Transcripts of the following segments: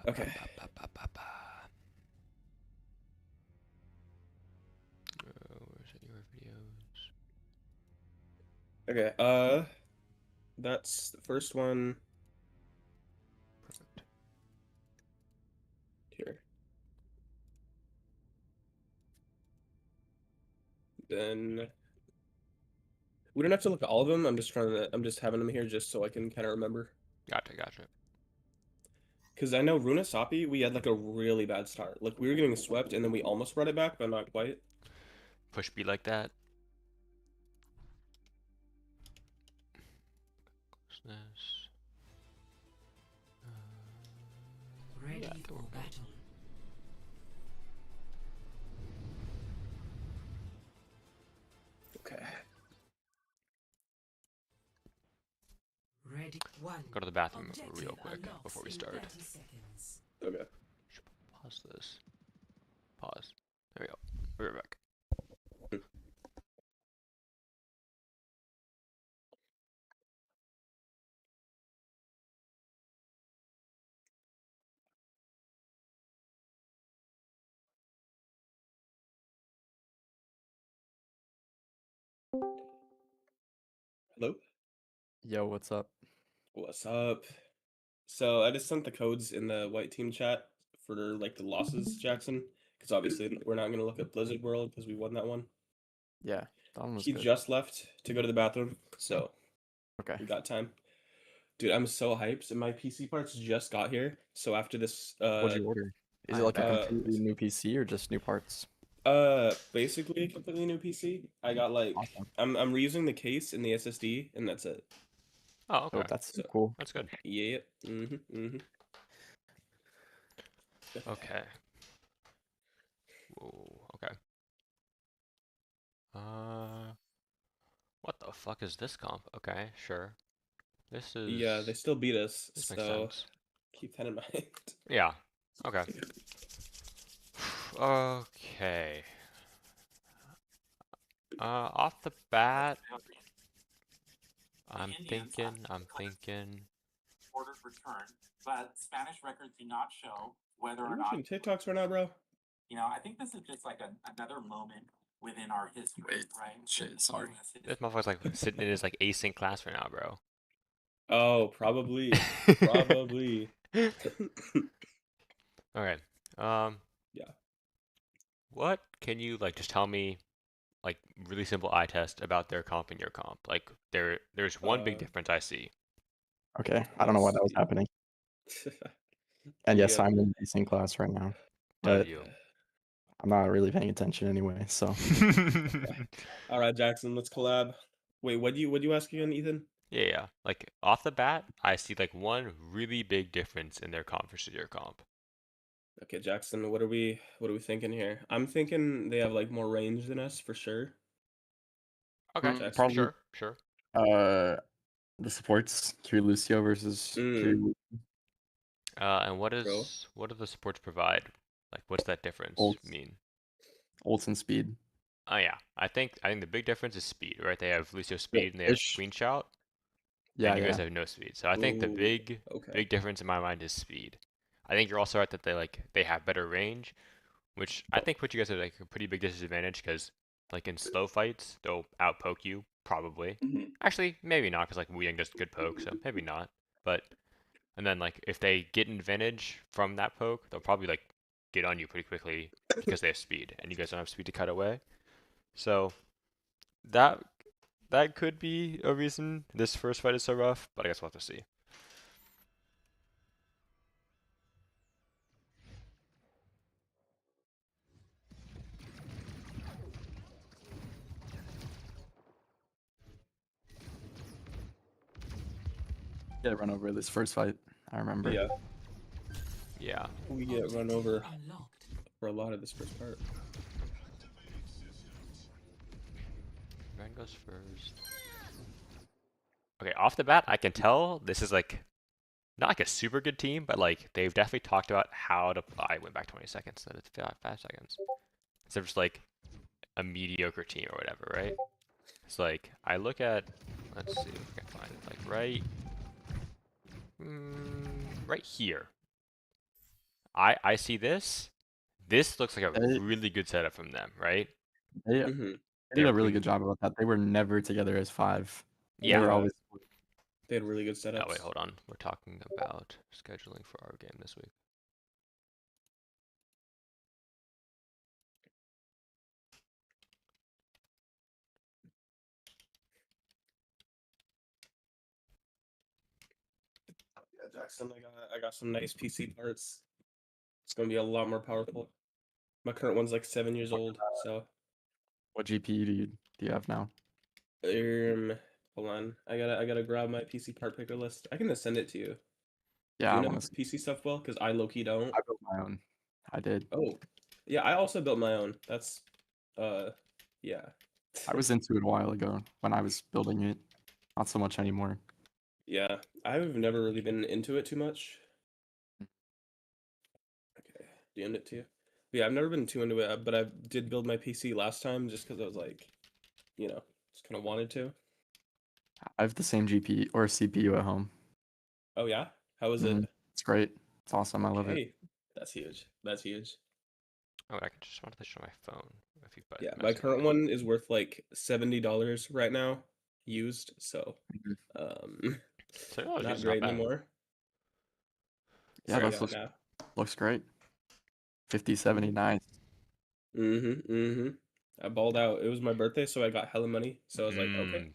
Okay. Where's your videos? Okay. That's the first one Perfect. here. Then we don't have to look at all of them. I'm just having them here just so I can kind of remember. Gotcha. Because I know Runa Sapi, we had like a really bad start. Like we were getting swept and then we almost brought it back, but not quite. Push B like that. What's this? Ready Yeah, for battle. Okay. Ready. One. Go to the bathroom Objective real quick unlocks before we in start. 30 seconds. Okay. Should pause this. Pause. There we go. We're back. Hello? Yo, what's up? What's up? So I just sent the codes in the white team chat for like the losses, Jackson. Because obviously we're not gonna look at Blizzard World because we won that one. Yeah, that one was He good. just left to go to the bathroom, so Okay. we got time. Dude, I'm so hyped, and my PC parts just got here. So after this, What'd you order? Is it like a completely new PC or just new parts? basically a completely new PC. I got like Awesome. I'm reusing the case and the SSD, and that's it. Oh, okay. Oh, that's So cool. That's good. yeah, Okay. Whoa. Okay. What the fuck is this comp? Okay, sure. This Yeah, they is. still beat us, This makes so sense. keep that in mind. Yeah. Okay. Okay. Off the bat, I'm thinking. Ordered return, but Spanish records do not show whether Are or you not. watching TikToks right now, bro? I think this is just like another moment within our history, right? Shit, sorry. This motherfucker's like sitting in his like async class right now, bro. Oh, probably, probably. Okay. Um, Yeah. what can you like just tell me like really simple eye test about their comp and your comp? Like there's one big Uh, difference I see. Okay, I don't know why let's that was see. happening. And You yes, got I'm in the same class right now, Love but you. I'm not really paying attention anyway, so. All right, Jackson, let's collab. Wait, what do you ask again, Ethan? Yeah. Like off the bat, I see like one really big difference in their comp versus your comp. Okay, Jackson, what are we thinking here? I'm thinking they have like more range than us for sure. Okay, Jackson. Probably sure. uh the supports, Kiri Lucio versus Mm, Kiri And bro. what do the supports provide? Like what's that difference ults, mean? ults and speed. Oh yeah, I think the big difference is speed, right? They have Lucio Yeah, speed and they have ish. Queen Shout, Yeah, and you guys yeah. have no speed. So I think the Ooh, big okay. big difference in my mind is speed. I think you're also right that they have better range, which I think puts you guys at like a pretty big disadvantage because like in slow fights they'll outpoke you probably. Mhm. Actually, maybe not because like Wu Yang does good poke, so maybe not. But and then like if they get an advantage from that poke, they'll probably like get on you pretty quickly because they have speed and you guys don't have speed to cut away. So that that could be a reason this first fight is so rough, but I guess we'll have to see. Get run over this first fight, I remember. Yeah, Yeah. we get run Objective over unlocked. for a lot of this first part. Ren goes first. Okay, off the bat, I can tell this is like not like a super good team, but like they've definitely talked about how to. I went back 20 seconds, so it's 5 seconds. Instead of just like a mediocre team or whatever, right? It's like I look at. Let's see if I can find it. Like right here. I see this. This looks like a They, really good setup from them, right? they, Hmm. they did They're a really putting, good job about that. They were never together as 5. They yeah. were Yeah, always. they had really good Oh wait, setups. hold on. We're talking about scheduling for our game this week. Yeah, Jackson, I got some nice PC parts. It's gonna be a lot more powerful. My current one's like 7 years old, so What GPU do you have now? um, hold on. I gotta grab my PC part picker list. I can just send it to you. Do Yeah, I you know want to. PC stuff well? Because I low key don't. I built my own. I did. Oh, yeah, I also built my own. That's uh, yeah. I was into it a while ago when I was building it. Not so much anymore. Yeah, I've never really been into it too much. Okay, DM'd it to you. But yeah, I've never been too into it, but I did build my PC last time just because I was like, just kind of wanted to. I have the same GPU or CPU at home. Oh yeah, how is Mhm. it? It's great. It's awesome. I love it. Okay, that's huge. That's huge. Oh, I can just wanted to show my phone if you Yeah, my message current me. one is worth like $70 right now, used. So, Mhm. um, So oh, not it's not great bad. anymore. Yeah, So that yeah, now. looks great. 5070, nice. Mm-hmm. I balled out. It was my birthday, so I got hella money. So I was like, okay, Mmm,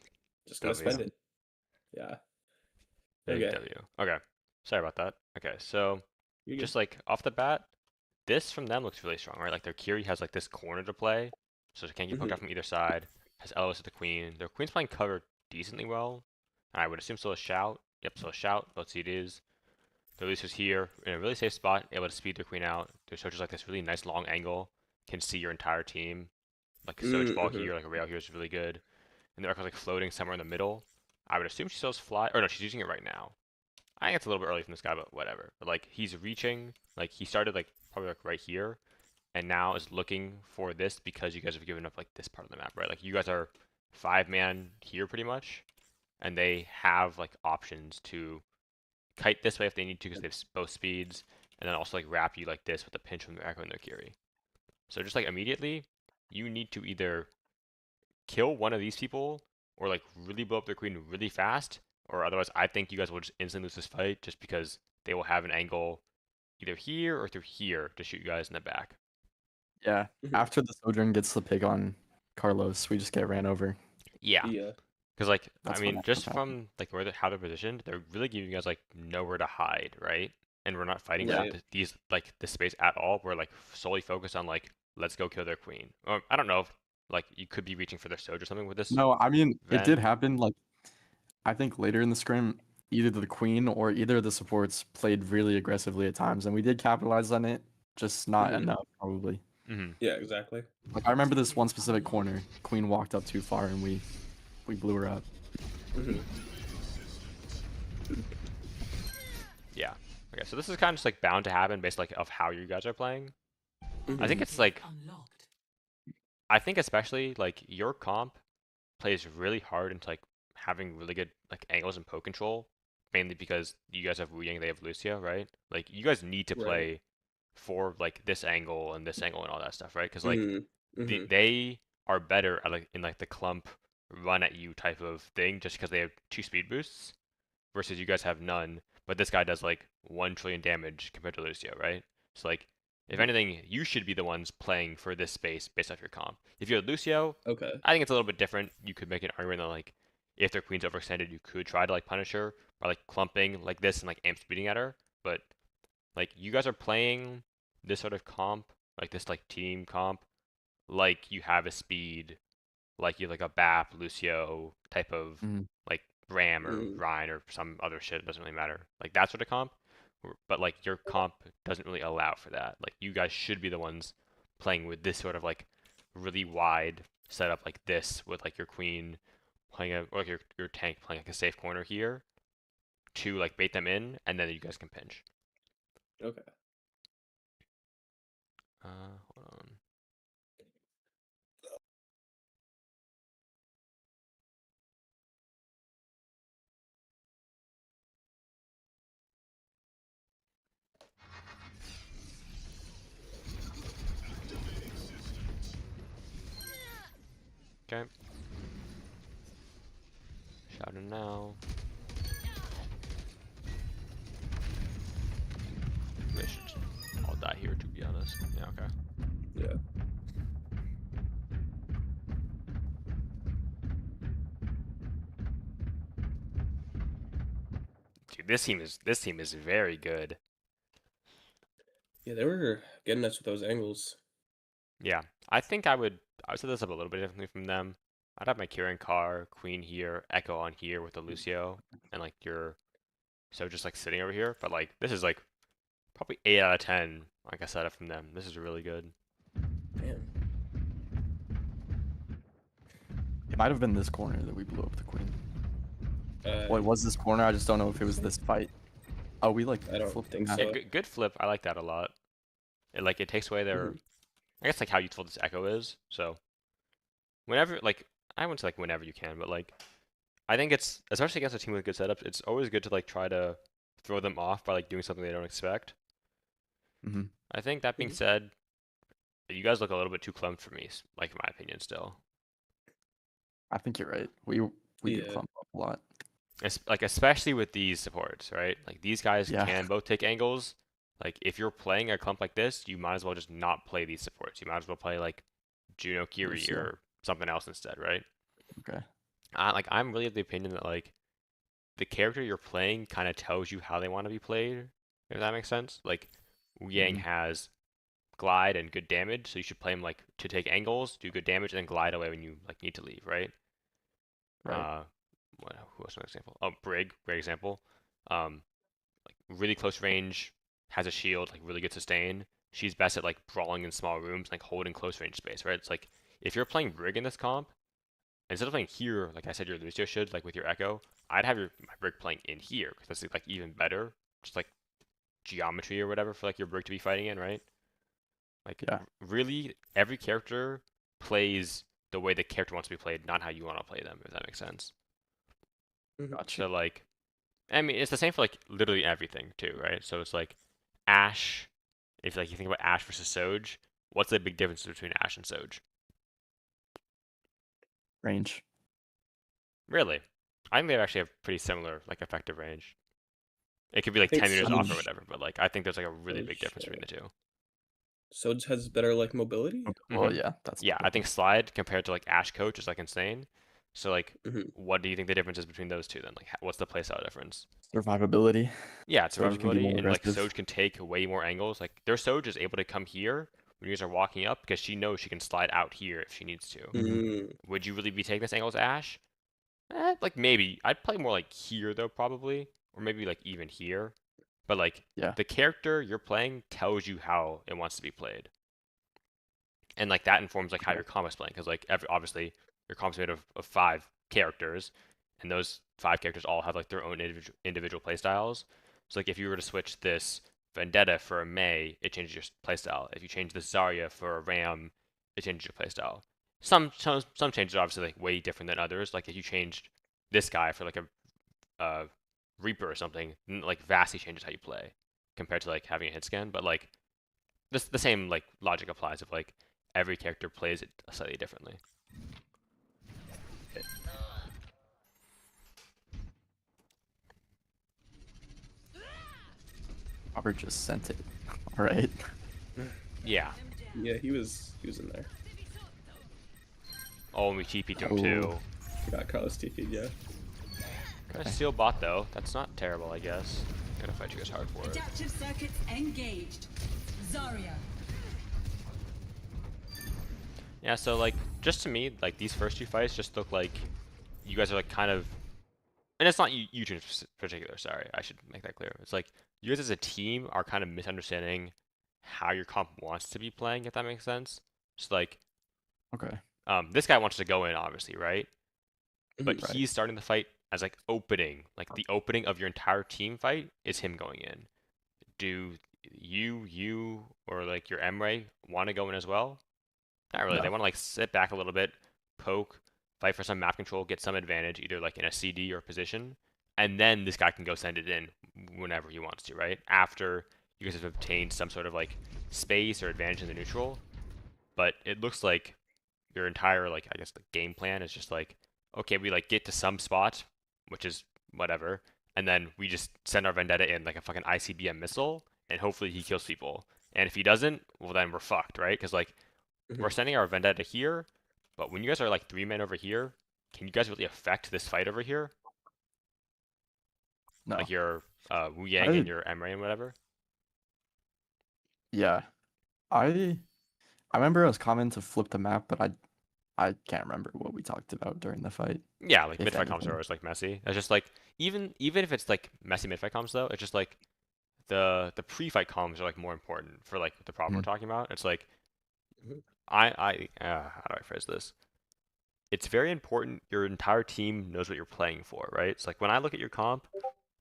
just gonna W. spend it. Yeah. Big Okay. W. Okay. Sorry about that. Okay, so You're good. just like off the bat, this from them looks really strong, right? Like their Kiri has like this corner to play, so it can't get poked Mm-hmm. out from either side. Has Ellis at the queen. Their queen's playing cover decently well. I would assume so a shout. Yep, so a shout. Both CDs. Their Lucius here in a really safe spot, able to speed their queen out. Their Soldier's like this really nice long angle. Can see your entire team. Like a Soch ball Mm-hmm. here, like a rail here is really good. And the Echo's like floating somewhere in the middle. I would assume she still has fly. Or no, she's using it right now. I think it's a little bit early from this guy, but whatever. But like he's reaching, like he started like probably like right here, and now is looking for this because you guys have given up like this part of the map, right? Like you guys are 5-man here pretty much, and they have like options to kite this way if they need to because they have both speeds, and then also like wrap you like this with a pinch from their Echo and their Kiri. So just like immediately, you need to either kill one of these people or like really blow up their queen really fast, or otherwise I think you guys will just instantly lose this fight just because they will have an angle either here or through here to shoot you guys in the back. Yeah. Mm-hmm. After the Sojourn gets the pick on Carlos, we just get ran over. Yeah, Yeah. because like I That's what mean, ends up just happening. from like where how they're positioned, they're really giving you guys like nowhere to hide, right? And we're not fighting Yeah. for Right. these like this space at all. We're like solely focused on like let's go kill their queen. Or I don't know if like you could be reaching for their Soch or something with this No, I mean, it did Ven. happen. Like, I think later in the scrim, either the Queen or either of the supports played really aggressively at times, and we did capitalize on it, just not Mm-hmm. enough, probably. Mm-hmm. Yeah, exactly. Like, I remember this one specific corner. Queen walked up too far, and we blew her up. Mm-hmm. Yeah. Okay, so this is kind of just like bound to happen based like of how you guys are playing. I think Mm-hmm. it's like Unlocked. I think especially like your comp plays really hard into like having really good like angles and poke control, mainly because you guys have Wu Yang, they have Lucio, right? Like you guys need to Right. play for like this angle and this angle and all that stuff, right? Because like Mm-hmm. Mm-hmm. they are better at like in like the clump run at you type of thing just because they have 2 speed boosts versus you guys have none, but this guy does like 1 trillion damage compared to Lucio, right? So like, if anything, you should be the ones playing for this space based off your comp. If you had Lucio, Okay. I think it's a little bit different. You could make an argument that like, if their queen's overextended, you could try to like punish her by like clumping like this and like amp speeding at her. But like, you guys are playing this sort of comp, like this like team comp, like you have a speed like you have like a BAP, Lucio type of Mm. like Ram or Mm-hmm. Rhine or some other shit. It doesn't really matter. Like that sort of comp. But like your comp doesn't really allow for that. Like you guys should be the ones playing with this sort of like really wide setup like this with like your queen playing a or like your tank playing like a safe corner here to like bait them in and then you guys can pinch. Okay. Hold on. Okay. Shouting now. They should all die here, to be honest. Yeah, okay. Yeah. Dude, this team is very good. Yeah, they were getting us with those angles. Yeah, I think I would set this up a little bit differently from them. I'd have my Kieran Carr, Queen here, Echo on here with the Lucio, and like your so just like sitting over here. But like this is like probably 8 out of 10. Like I said it from them. This is really good. Damn. It might have been this corner that we blew up the queen. Well, it Uh, was this corner. I just don't know if it was this fight. Oh, we like. I don't flipped think that. so. Yeah, good flip. I like that a lot. It takes away their, Mhm. I guess like how useful this Echo is. So whenever like I wouldn't say like whenever you can, but like I think it's especially against a team with good setups. It's always good to like try to throw them off by like doing something they don't expect. Mhm. I think that being Mhm. said, you guys look a little bit too clumped for me, like in my opinion still. I think you're right. We do Yeah. clump up a lot. It's like especially with these supports, right? Like these guys Yeah. can both take angles. Like if you're playing a clump like this, you might as well just not play these supports. You might as well play like Juno Kiri Lucio. or something else instead, right? Okay. I'm really of the opinion that like the character you're playing kind of tells you how they want to be played, if that makes sense. Like Yang Mhm. has glide and good damage, so you should play him like to take angles, do good damage, and then glide away when you like need to leave, right? Right. Who else an example? Oh, Brig, great example. Like really close range, has a shield, like really good sustain. She's best at like brawling in small rooms, like holding close range space, right? It's like if you're playing Brig in this comp, instead of playing here, like I said, your Lucio should, like with your Echo, I'd have my Brig playing in here because that's like even better, just like geometry or whatever for like your Brig to be fighting in, right? Like Yeah. really, every character plays the way the character wants to be played, not how you want to play them, if that makes sense. Gotcha. So like, I mean, it's the same for like literally everything too, right? So it's like Ashe. If like you think about Ashe versus Soj, what's the big difference between Ashe and Soj? Range. Really? I think they actually have pretty similar like effective range. It could be I like think 10 meters off or Soj, whatever, but like I think there's like a really big Soj, difference between the two. Soj has better like mobility. Okay. Well, Mhm. yeah, that's Yeah, I think Slide compared to like Ashe Coach is like insane. So like, Mhm. what do you think the difference is between those two then? Like, what's the playstyle difference? survivability. Yeah, it's Soj can be more survivability, and like aggressive. Soj can take way more angles. Like their Soj is able to come here when you guys are walking up because she knows she can slide out here if she needs to. Mm. Would you really be taking this angle as Ashe? Like maybe. I'd play more like here though, probably, or maybe like even here. But like Yeah. the character you're playing tells you how it wants to be played, and like that informs like how Okay. your comp is playing. Because like obviously your comp's made of 5 characters, and those 5 characters all have like their own individual play styles. So like if you were to switch this Vendetta for a Mei, it changes your playstyle. If you change this Zarya for a Ram, it changes your playstyle. Some changes are obviously like way different than others. Like if you changed this guy for like a Reaper or something, like vastly changes how you play compared to like having a hit scan. But like the same like logic applies of like every character plays it slightly differently. Robert just sent it. All right. Yeah. Yeah, he was in there. Oh, and we TP'd him Oh. too. Got Carlos TP'd, yeah. Got a steel bot though. That's not terrible, I guess. I'm gonna fight you guys hard for it. Adaptive circuits engaged. Zarya. Yeah, so like just to me, like these first 2 fights just look like you guys are like kind of, and it's not you two in particular. Sorry, I should make that clear. It's like you guys as a team are kind of misunderstanding how your comp wants to be playing, if that makes sense. So like, Okay. this guy wants to go in, obviously, right? But Mhm. Right. he's starting the fight as like opening, like the opening of your entire team fight is him going in. Do you or like your Emre want to go in as well? Not really. No. They want to like sit back a little bit, poke, fight for some map control, get some advantage, either like in a CD or position, and then this guy can go send it in whenever he wants to, right? After you guys have obtained some sort of like space or advantage in the neutral. But it looks like your entire like I guess the game plan is just like, okay, we like get to some spot, which is whatever, and then we just send our Vendetta in like a fucking ICBM missile, and hopefully he kills people. And if he doesn't, well then we're fucked, right? Because like we're Mhm. sending our Vendetta here, but when you guys are like 3 men over here, can you guys really affect this fight over here? No. Like your Wu Yang I and your Emre and whatever? yeah. I remember I was commenting to flip the map, but I can't remember what we talked about during the fight, Yeah, like if mid-fight comps are anything. always like messy. It's just like even if it's like messy mid-fight comps though, it's just like the pre-fight comms are like more important for like the problem we're Mhm. talking about. It's like Mhm. how do I phrase this? It's very important your entire team knows what you're playing for, right? It's like when I look at your comp,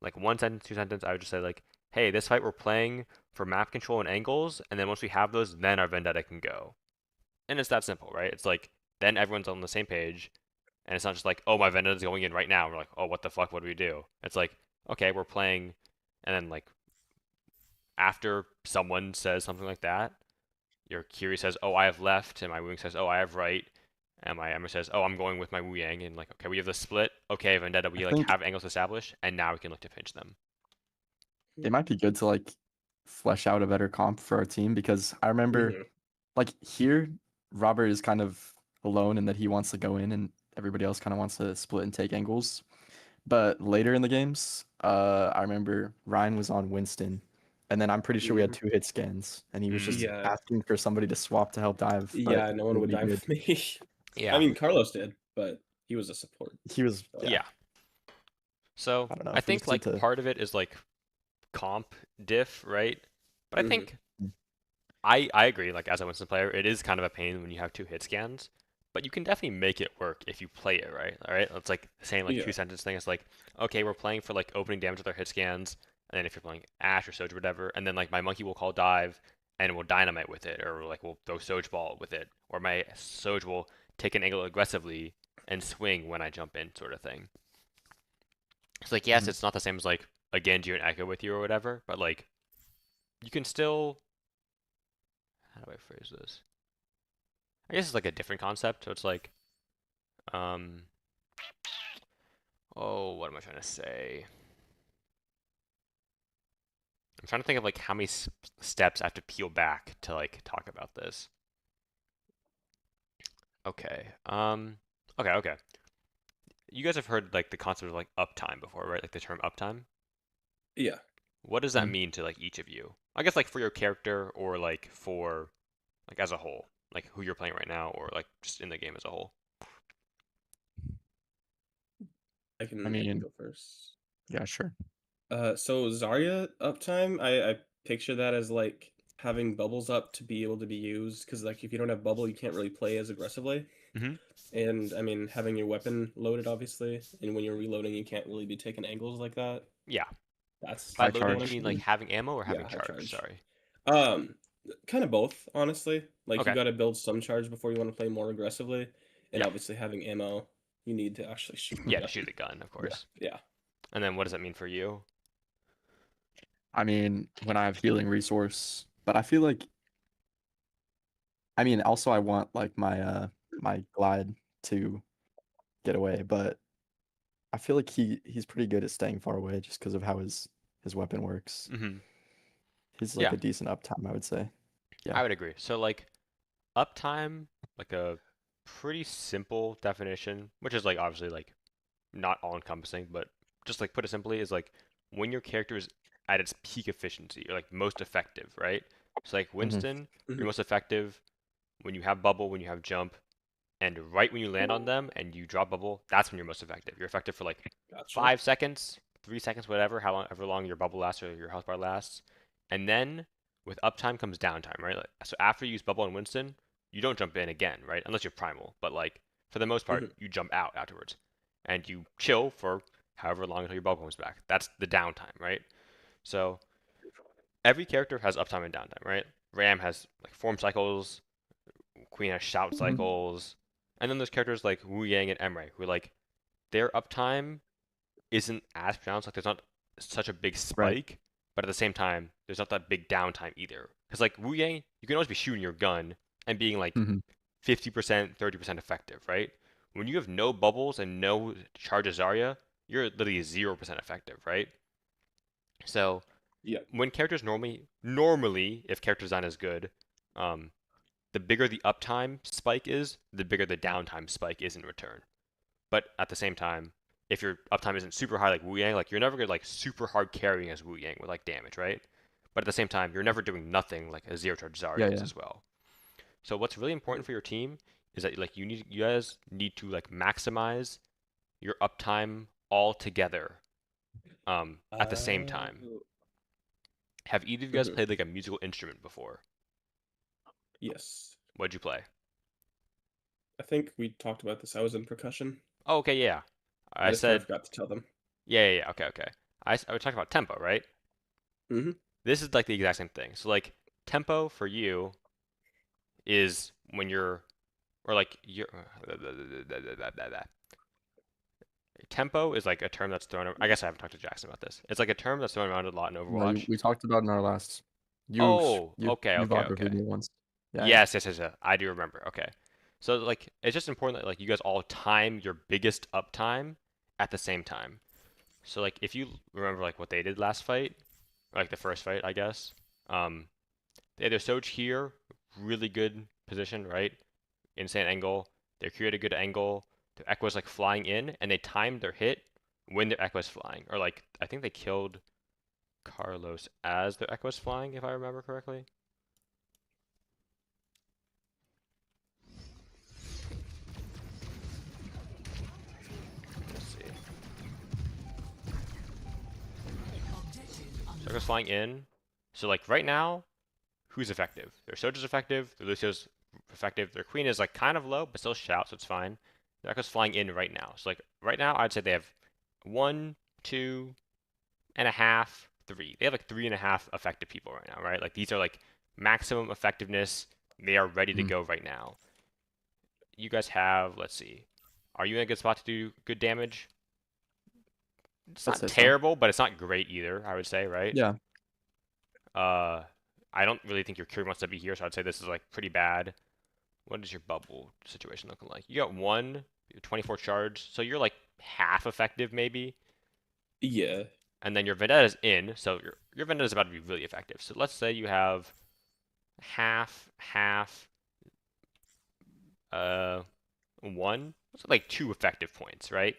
like one sentence, two sentence, I would just say like, hey, this fight we're playing for map control and angles, and then once we have those, then our Vendetta can go. And it's that simple, right? It's like then everyone's on the same page, and it's not just like, oh, my Vendetta's going in right now. We're like, oh, what the fuck? What do we do? It's like, okay, we're playing, and then like after someone says something like that, your Kiri says, oh, I have left, and my Wing says, oh, I have right, and my Emma says, oh, I'm going with my Wu Yang, and like, okay, we have the split. Okay, Vendetta, I we like think have angles established, and now we can look to pinch them. it might be good to like flesh out a better comp for our team because I remember Mhm. like here Robert is kind of alone in that he wants to go in and everybody else kind of wants to split and take angles. But later in the games, I remember Ryan was on Winston, and then I'm pretty sure we had Mhm. 2 hit scans, and he was just Mm, Yeah. asking for somebody to swap to help dive, but Yeah. No one would nobody die did. with me. I yeah, mean, Carlos did, but he was a support. He was, So. yeah, yeah. So I don't know I if we think just need like to. part of it is like comp diff, right? But I Mhm. think I agree. Like as a Winston player, it is kind of a pain when you have 2 hit scans, but you can definitely make it work if you play it right. All right, it's like the same like Yeah. 2 sentence thing. It's like okay, we're playing for like opening damage with our hit scans, and then if you're playing Ash or Soj or whatever, and then like my monkey will call dive and we'll dynamite with it, or like we'll throw Soj ball with it, or my Soj will take an angle aggressively and swing when I jump in, sort of thing. It's like yes, Mhm. it's not the same as like a Genji and Echo with you or whatever, but like you can still how do I phrase this? I guess it's like a different concept. So it's like, um, oh, what am I trying to say? I'm trying to think of like how many steps I have to peel back to like talk about this. Okay. Okay. You guys have heard like the concept of like uptime before, right? Like the term uptime. Yeah. What does that Mhm. mean to like each of you? I guess like for your character or like for like as a whole, like who you're playing right now or like just in the game as a whole. I can I mean, go first. yeah, sure. So Zarya uptime, I picture that as like having bubbles up to be able to be used because like if you don't have bubble, you can't really play as aggressively. Mm-hmm. And I mean having your weapon loaded obviously, and when you're reloading, you can't really be taking angles like that. Yeah. That's By High loading, one you of charge. mean like them. having ammo or having Yeah, high charge? charge. Sorry. Um, kind of both, honestly. Like you Okay. got to build some charge before you want to play more aggressively, and Yeah. obviously having ammo, you need to actually shoot the Yeah, to gun. shoot the gun, of Yeah. course. Yeah. And then what does that mean for you? I mean, when I have healing resource, but I feel like I mean, also I want like my glide to get away, but I feel like he's pretty good at staying far away just because of how his weapon works. Mm-hmm. He's like Yeah, a decent uptime, I would say. Yeah. I would agree. So like uptime, like a pretty simple definition, which is like obviously like not all encompassing, but just like put it simply is like when your character is at its peak efficiency or like most effective, right? So like Hmm. Winston, you're Hmm. most effective when you have bubble, when you have jump, and right when you land on them and you drop bubble, that's when you're most effective. You're effective for like Gotcha. 5 seconds, 3 seconds, whatever, however long your bubble lasts or your health bar lasts. And then with uptime comes downtime, right? Like, so after you use bubble on Winston, you don't jump in again, right? Unless you're primal. But like for the most part, Hmm. you jump out afterwards, and you chill for however long until your bubble comes back. That's the downtime, right? So every character has uptime and downtime, right? Ram has like form cycles, Queen has shout Hmm. cycles, and then there's characters like Wu Yang and Emre who like their uptime isn't as pronounced. Like there's not such a big Right. spike, but at the same time, there's not that big downtime either. Because like Wu Yang, you can always be shooting your gun and being like Hmm. 50%, 30% effective, right? When you have no bubbles and no charge of Zarya, you're literally 0% effective, right? So Yeah. when characters normally, if character design is good, the bigger the uptime spike is, the bigger the downtime spike is in return. But at the same time, if your uptime isn't super high like Wu Yang, like you're never gonna like super hard carrying as Wu Yang with like damage, right? But at the same time, you're never doing nothing like a zero charge Zarya is Yeah. as well. So what's really important for your team is that like you guys need to like maximize your uptime all together at the same time. Oh, Have either of you guys played like a musical instrument before? yes. What'd you play? I think we talked about this. I was in percussion. Oh, okay, yeah. I I just kind said, of forgot to tell them. yeah, okay, okay. I was talking about tempo, right? Mhm. This is like the exact same thing. So like tempo for you is when you're, or like you're, tempo is like a term that's thrown. I guess I haven't talked to Jackson about this. It's like a term that's thrown around a lot in No, Overwatch. we talked about it in our last. Oh, You okay. VOD me once. Yeah. Yes. I do remember. Okay. So like it's just important that like you guys all time your biggest uptime at the same time. So like if you remember like what they did last fight, or, like the first fight, I guess. They had their Soj here, really good position, right? Insane angle. They created a good angle. Their Echo was like flying in, and they timed their hit when their Echo was flying. Or like I think they killed Carlos as their Echo was flying, if I remember correctly. Let's see. So Echo's flying in. So like right now, who's effective? Their Soj is effective. Their Lucio's effective. Their Queen is like kind of low, but still shout, so it's fine. Their Echo's flying in right now. So like right now, I'd say they have 1, 2.5, 3. They have like 3.5 effective people right now, right? Like these are like maximum effectiveness. They are ready to go right now. You guys have, let's see, are you in a good spot to do good damage? It's I'd not say so. terrible, but it's not great either, I would say, right? Yeah. I don't really think your Curie wants to be here, so I'd say this is like pretty bad. What is your bubble situation looking like? You got 24 charge, so you're like half effective maybe. Yeah. And then your Vendetta's in, so your Vendetta's about to be really effective. So let's say you have half, 1, so like 2 effective points, right?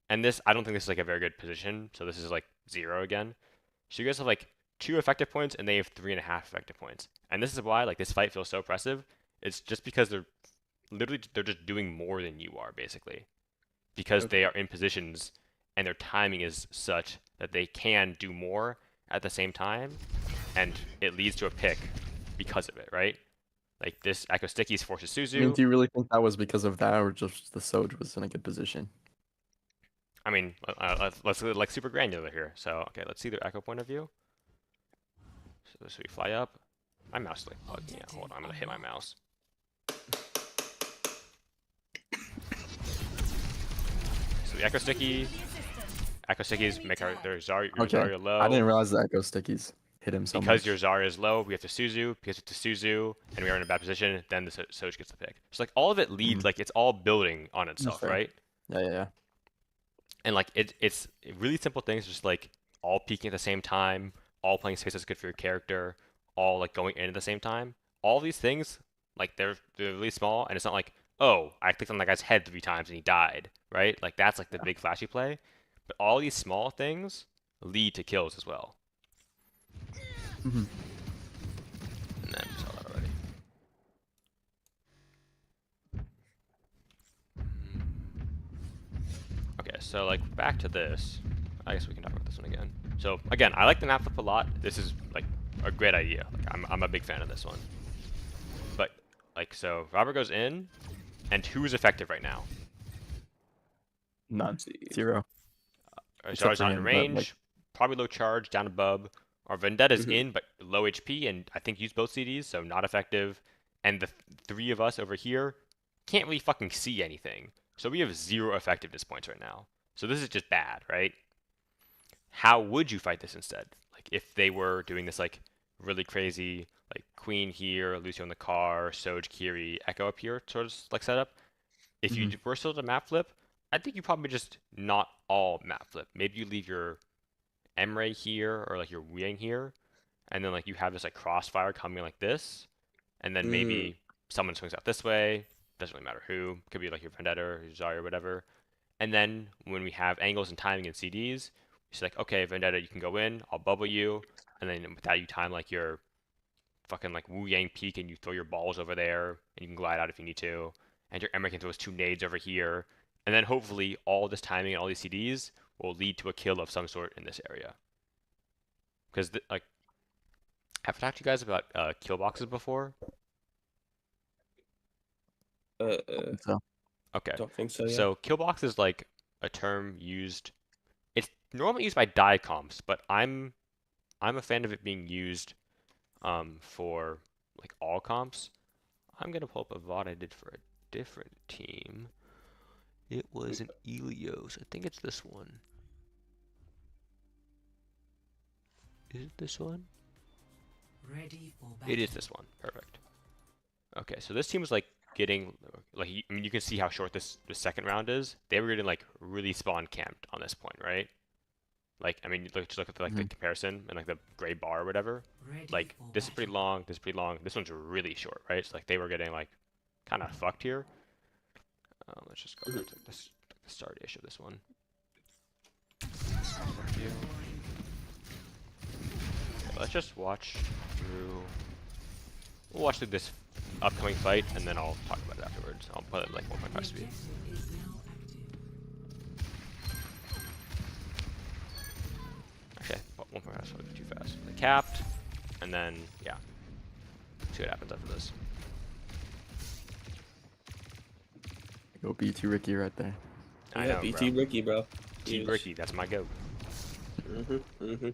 And this, I don't think this is like a very good position, so this is like 0 again. So you guys have like 2 effective points, and they have 3.5 effective points. And this is why like this fight feels so oppressive. It's just because they're just doing more than you are, basically. Because they are in positions and their timing is such that they can do more at the same time, and it leads to a pick because of it, right? Like this Echo Stickies forces Suzu. I mean, do you really think that was because of that, or just the Soj was in a good position? I mean, let's go like super granular here. So okay, let's see their Echo point of view. So we fly up. My mouse like bugged me out. Hold on, I'm gonna hit my mouse. So the Echo Stickies make your Zarya low. I didn't realize the Echo Stickies hit him so because much. your Zarya is low, we have to Suzu. Because it's to Suzu, and we are in a bad position, then the Soj gets the pick. So like all of it leads, like it's all building on itself, fair. right? Yeah. And like it's really simple things, just like all peaking at the same time, all playing space that's good for your character, all like going in at the same time. All these things, like they're really small, and it's not like, oh, I clicked on that guy's head 3 times and he died, right? Like that's like the big flashy play. But all these small things lead to kills as well. And then we saw that already. Okay, so like back to this. I guess we can talk about this one again. So again, I like the map flip a lot. This is like a great idea. Like I'm a big fan of this one. But like so Robert goes in, and who's effective right now? None. 0. Zarya's not in him, but, range, like- probably low charge, down above. Our Vendetta's in, but low HP, and I think use both CDs, so not effective. And the 3 of us over here can't really fucking see anything. So we have 0 effectiveness points right now. So this is just bad, right? How would you fight this instead? Like if they were doing this like really crazy like Queen here, Lucio in the car, Soj, Kiri, Echo up here sort of like setup. If you were still to map flip, I think you probably just not all map flip. Maybe you leave your Emre here or like your Wu Yang here, and then like you have this like crossfire coming like this, and then maybe someone swings out this way. Doesn't really matter who. Could be like your Vendetta or your Zarya or whatever. And then when we have angles and timing and CDs, it's like, okay, Vendetta, you can go in. I'll bubble you, and then with that you time like your fucking like Wu Yang peak, and you throw your balls over there, and you can glide out if you need to. And your Emmer can throw his 2 nades over here, and then hopefully all this timing and all these CDs will lead to a kill of some sort in this area. Because like, have I talked to you guys about kill boxes before? So Okay. Don't think so. Yeah. So kill box is like a term used. It's normally used by die comps, but I'm a fan of it being used for like all comps. I'm gonna pull up a VOD I did for a different team. It was an Elios. I think it's this one. Is it this one? Ready for battle. It is this one. Perfect. Okay, so this team was like getting like I mean you can see how short this second round is. They were getting like really spawn camped on this point, right? Like I mean just look at the comparison and like the gray bar or whatever. Ready Like for this is pretty battle. long, this is pretty long. This one's really short, right? So like they were getting like kind of fucked here. Let's just go back to this, the start issue of this one. Okay, let's just watch through. We'll watch through this upcoming fight, and then I'll talk about it afterwards. I'll put it like 1.5 speed. Objective is now active. Okay, 1.5 speed too fast. They capped, and then yeah, see what happens after this. go BT Ricky right there. I Yeah, know, BT bro. Ricky, bro. Team Ricky, that's my go. Mm-hmm.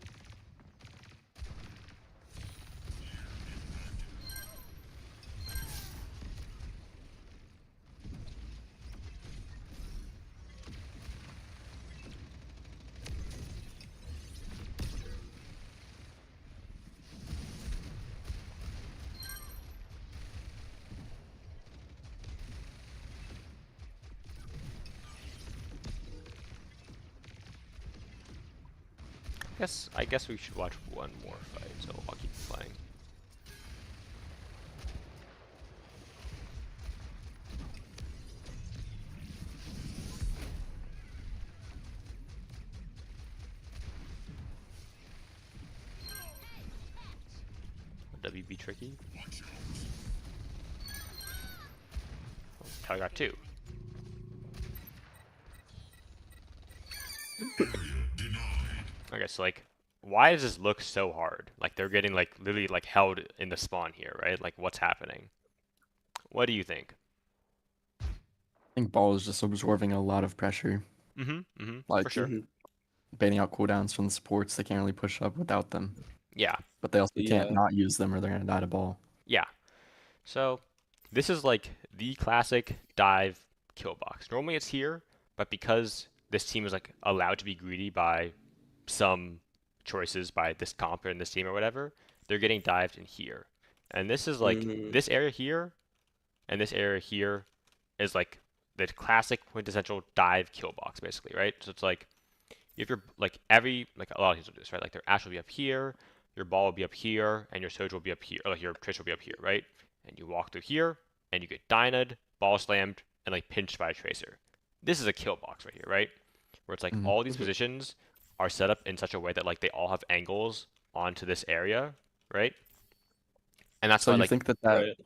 I guess we should watch one more fight, so I'll keep playing. WB tricky. Oh, I got 2. Okay, so like, why does this look so hard? Like they're getting like literally like held in the spawn here, right? Like what's happening? What do you think? I think Ball is just absorbing a lot of pressure. Like For sure. baiting out cooldowns from the supports. They can't really push up without them. Yeah, But they also can't Yeah. not use them or they're gonna die to Ball. yeah. So this is like the classic dive kill box. Normally it's here, but because this team is like allowed to be greedy by some choices by this comp or in this team or whatever, they're getting dived in here. And this is like this area here and this area here is like the classic quintessential dive kill box basically, right? So it's like if you're like like a lot of teams will do this, right? Like their Ash will be up here, your Ball will be up here, and your Soj will be up here, or like your Tracer will be up here, right? And you walk through here, and you get Dyna'd, Ball slammed, and like pinched by a Tracer. This is a kill box right here, right? Where it's like all these positions are set up in such a way that like they all have angles onto this area, right? And that's So why you like think that Right.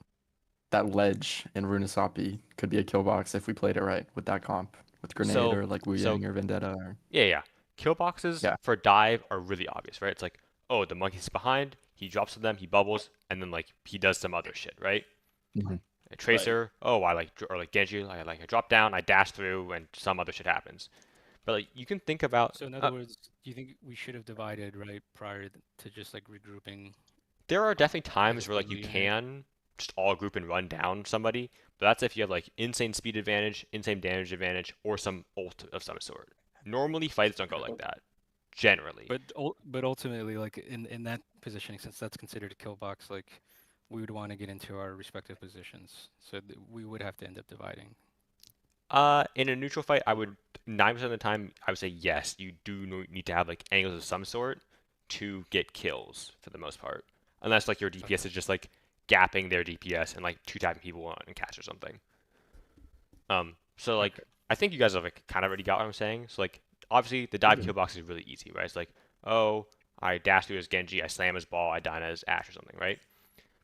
that ledge in Runesapi could be a kill box if we played it right with that comp with Grenade So- or like Wu so- Yang or Vendetta or yeah. Kill boxes Yeah. for dive are really obvious, right? It's like, oh, the monkey's behind, he drops to them, he bubbles, and then like he does some other shit, right? Mhm. A Tracer, oh, I like, or like Genji, I drop down, I dash through, and some other shit happens. But like you can think about, So in other words, do you think we should have divided right prior to just like regrouping? there are definitely times a where like you single unit. can just all group and run down somebody, but that's if you have like insane speed advantage, insane damage advantage, or some ult of some sort. Normally fights don't go like that. generally. But ultimately, like in that positioning, since that's considered a kill box, like we would want to get into our respective positions, so we would have to end up dividing. In a neutral fight, I would 9% of the time I would say yes. You do need to have like angles of some sort to get kills for the most part, unless like your DPS Okay. is just like gapping their DPS and like two tapping people on and catch or something. So like Okay. I think you guys have like kind of already got what I'm saying. So like obviously the dive Mhm. kill box is really easy, right? It's like, oh, I dash through his Genji, I slam his ball, I Dyna his Ashe or something, right?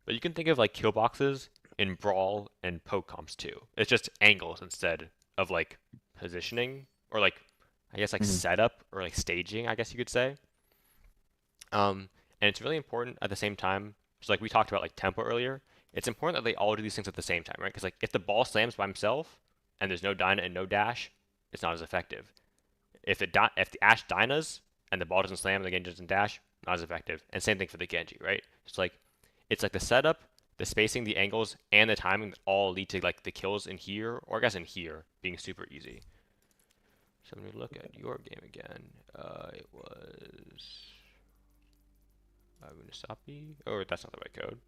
But you can think of like kill boxes in Brawl and poke comps too. It's just angles instead of like positioning or like I guess like Mhm. setup or like staging, I guess you could say. And it's really important at the same time. So like we talked about like tempo earlier. It's important that they all do these things at the same time, right? Because like if the ball slams by himself and there's no Dyna and no dash, it's not as effective. If the Ashe Dynas and the ball doesn't slam and the Genji doesn't dash, not as effective. And same thing for the Genji, right? It's like the setup, the spacing, the angles, and the timing that all lead to like the kills in here, or I guess in here, being super easy. So let me look at your game again. It was Unasapi. Oh, that's not the right code.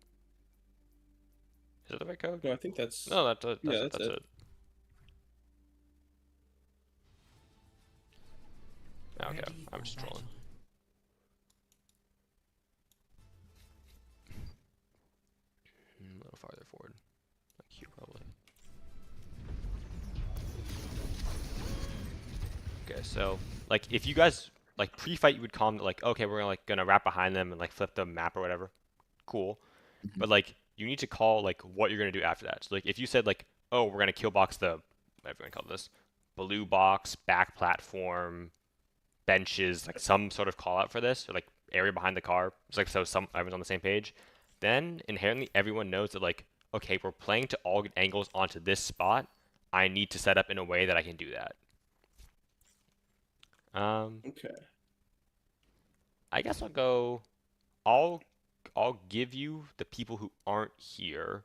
Is it the right code? No, I think that's No, that's it. yeah, That's it. that's That's it. it. Okay, Ready I'm for just battle. trolling. A little farther forward, like here probably. Okay, so like if you guys like pre-fight, you would call them like, okay, we're gonna wrap behind them and like flip the map or whatever. Cool, Mhm. but like you need to call like what you're gonna do after that. So like if you said like, oh, we're gonna kill box the whatever you want to call this, blue box, back platform, benches, like some sort of call out for this, or like area behind the car. It's like so some everyone's on the same page. Then inherently everyone knows that like, okay, we're playing to all get angles onto this spot. I need to set up in a way that I can do that. Um, Okay. I guess I'll go. I'll I'll give you the people who aren't here,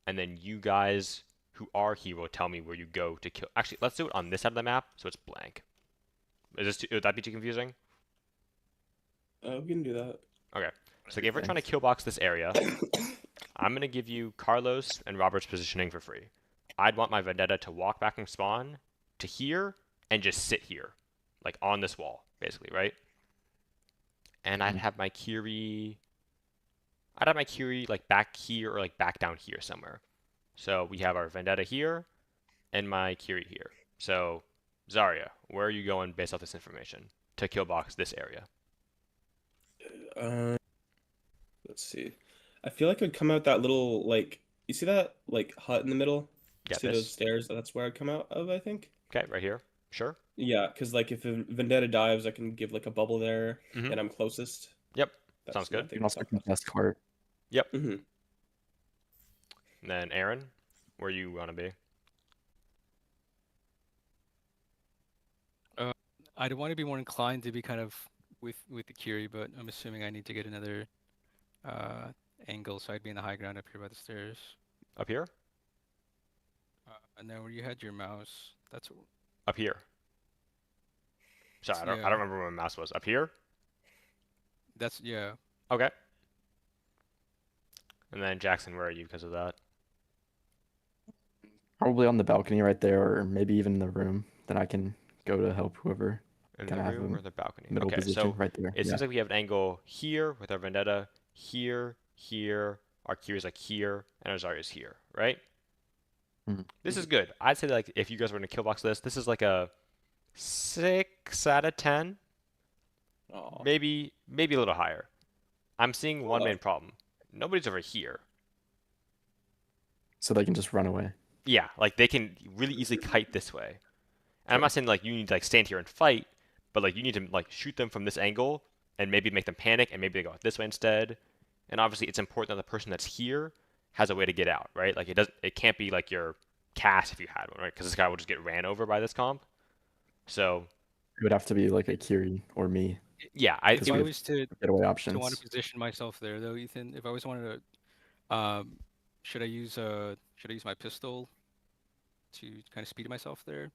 and then you guys who are here will tell me where you go to kill. Actually, let's do it on this side of the map, so it's blank. Would that be too confusing? We can do that. Okay. So like, if we're Okay. trying to kill box this area, I'm gonna give you Carlos and Robert's positioning for free. I'd want my Vendetta to walk back from spawn to here and just sit here, like on this wall, basically, right? And Mhm. I'd have my Curie like back here or like back down here somewhere. So we have our Vendetta here and my Curie here. So Zarya, where are you going based off this information to kill box this area? Uh, let's see. I feel like I'd come out that little like you see that like hut in the middle? Yeah, See those this. stairs? That's where I'd come out of, I think. Okay, right here. Sure. Yeah, because like if a Vendetta dives, I can give like a bubble there, Mm-hmm. and I'm closest. Yep. Sounds That's I good. You think can the also thought process. contest cart. Yep. Mm-hmm. And then Aaron, where you want to be? Uh, I'd want to be more inclined to be kind of with the Curie, but I'm assuming I need to get another uh angle, so I'd be in the high ground up here by the stairs. Up here? And then where you had your mouse, that's Up here. Sorry, I yeah, don't remember where my mouse was. Up here? that's yeah. Okay. And then Jackson, where are you because of that? Probably on the balcony right there, or maybe even in the room. Then I can go to help whoever In kind the of have room a or the balcony? middle Okay, position so right there. it Yeah. seems like we have an angle here with our Vendetta, here, here. Our Q is like here, and our Zarya is here, right? Mhm. This is good. I'd say like if you guys were in a kill box list, this is like a 6 out of 10, Oh, maybe a little higher. I'm seeing one oh, main problem. Nobody's over here. So they can just run away. Yeah, like they can really easily kite this way. And I'm Sure. not saying like you need to like stand here and fight, but like you need to like shoot them from this angle and maybe make them panic and maybe they go out this way instead. And obviously it's important that the person that's here has a way to get out, right? Like it can't be like your cast if you had one, right? Because this guy will just get ran over by this comp. So It would have to be like a Curie or me yeah, If because I we have was to getaway want to options. position myself there, though, Ethan, if I was wanted to, should I use my pistol to kind of speed myself there?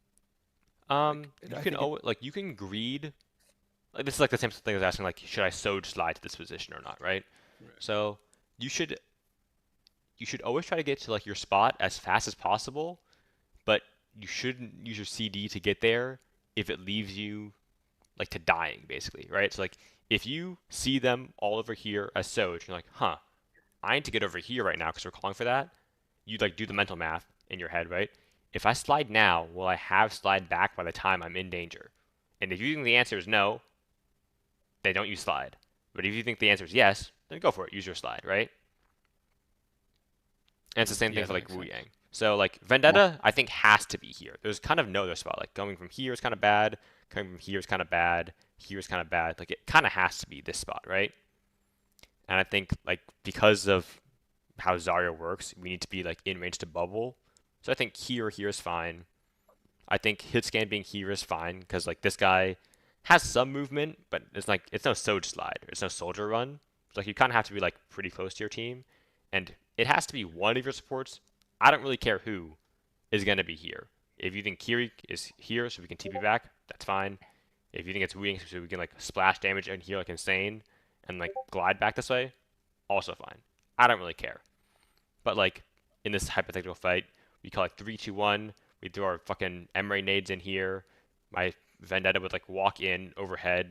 Like, you I can think it. always like you can greed like this is like the same thing as asking like, should I Soj slide to this position or not, right? Right. So you should always try to get to like your spot as fast as possible, but you shouldn't use your CD to get there if it leaves you like to dying, basically, right? So like if you see them all over here as Soj, you're like, huh, I need to get over here right now because we're calling for that. You like do the mental math in your head, right? If I slide now, will I have slide back by the time I'm in danger? And if you think the answer is no, then don't use slide. But if you think the answer is yes, then go for it. Use your slide, right? And it's the same thing Yeah, for that like makes Wu sense. Yang. So like Vendetta, I think has to be here. There's kind of no other spot. Like going from here is kind of bad. Coming from here is kind of bad. Here is kind of bad. Like it kind of has to be this spot, right? And I think like because of how Zarya works, we need to be like in range to bubble. So I think here is fine. I think hit scan being here is fine because like this guy has some movement, but it's like it's no Soj slide. It's no soldier run. So like you kind of have to be like pretty close to your team, and it has to be one of your supports. I don't really care who is gonna be here. If you think Kiri is here so we can TP back, that's fine. If you think it's Wing so we can like splash damage in here like insane and like glide back this way, also fine. I don't really care. But like in this hypothetical fight, we call it 3-2-1. We throw our fucking Emre nades in here. My Vendetta would like walk in overhead,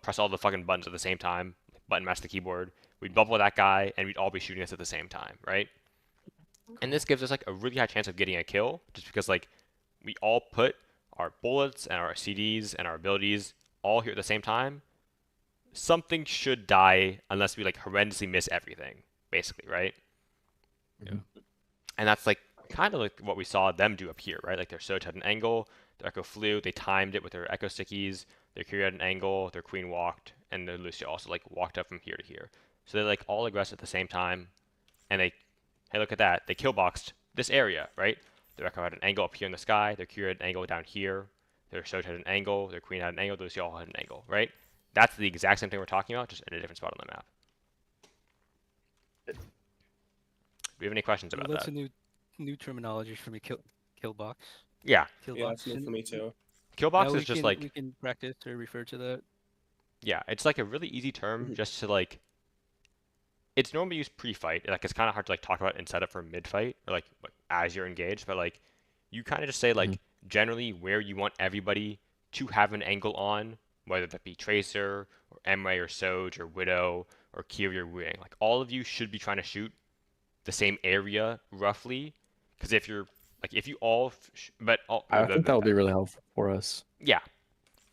press all the fucking buttons at the same time, button mash the keyboard. We'd bubble that guy, and we'd all be shooting us at the same time, right? And this gives us like a really high chance of getting a kill, just because like we all put our bullets and our CDs and our abilities all here at the same time. Something should die unless we like horrendously miss everything, basically, right? Yeah. And that's like kind of like what we saw them do up here, right? Like their Soj had an angle, their Echo flew, they timed it with their Echo stickies, their Kyrie had an angle, their Queen walked, and their Lucia also like walked up from here to here. So they like all aggressed at the same time, and they, hey, look at that, they kill boxed this area, right? Their Echo had an angle up here in the sky, their Kyrie had an angle down here, their Soj had an angle, their Queen had an angle, their Lucia all had an angle, right? That's the exact same thing we're talking about, just in a different spot on the map. Do we have any questions Well, about that's that? a new terminology for me. Kill box. Yeah, Kill Yeah, box. it's new for me too. kill Now box is just like we can practice or refer to that. yeah, it's like a really easy term Mhm. just to like. It's normally used pre-fight. Like it's kind of hard to like talk about and set up for mid-fight or like as you're engaged. But like, you kind of just say like generally where you want everybody to have an angle on, whether that be Tracer or Emre or Soj or Widow or Kiri or Wing. Like all of you should be trying to shoot the same area roughly. Because if you're like if you all, but all, I think that would be really helpful for us. yeah,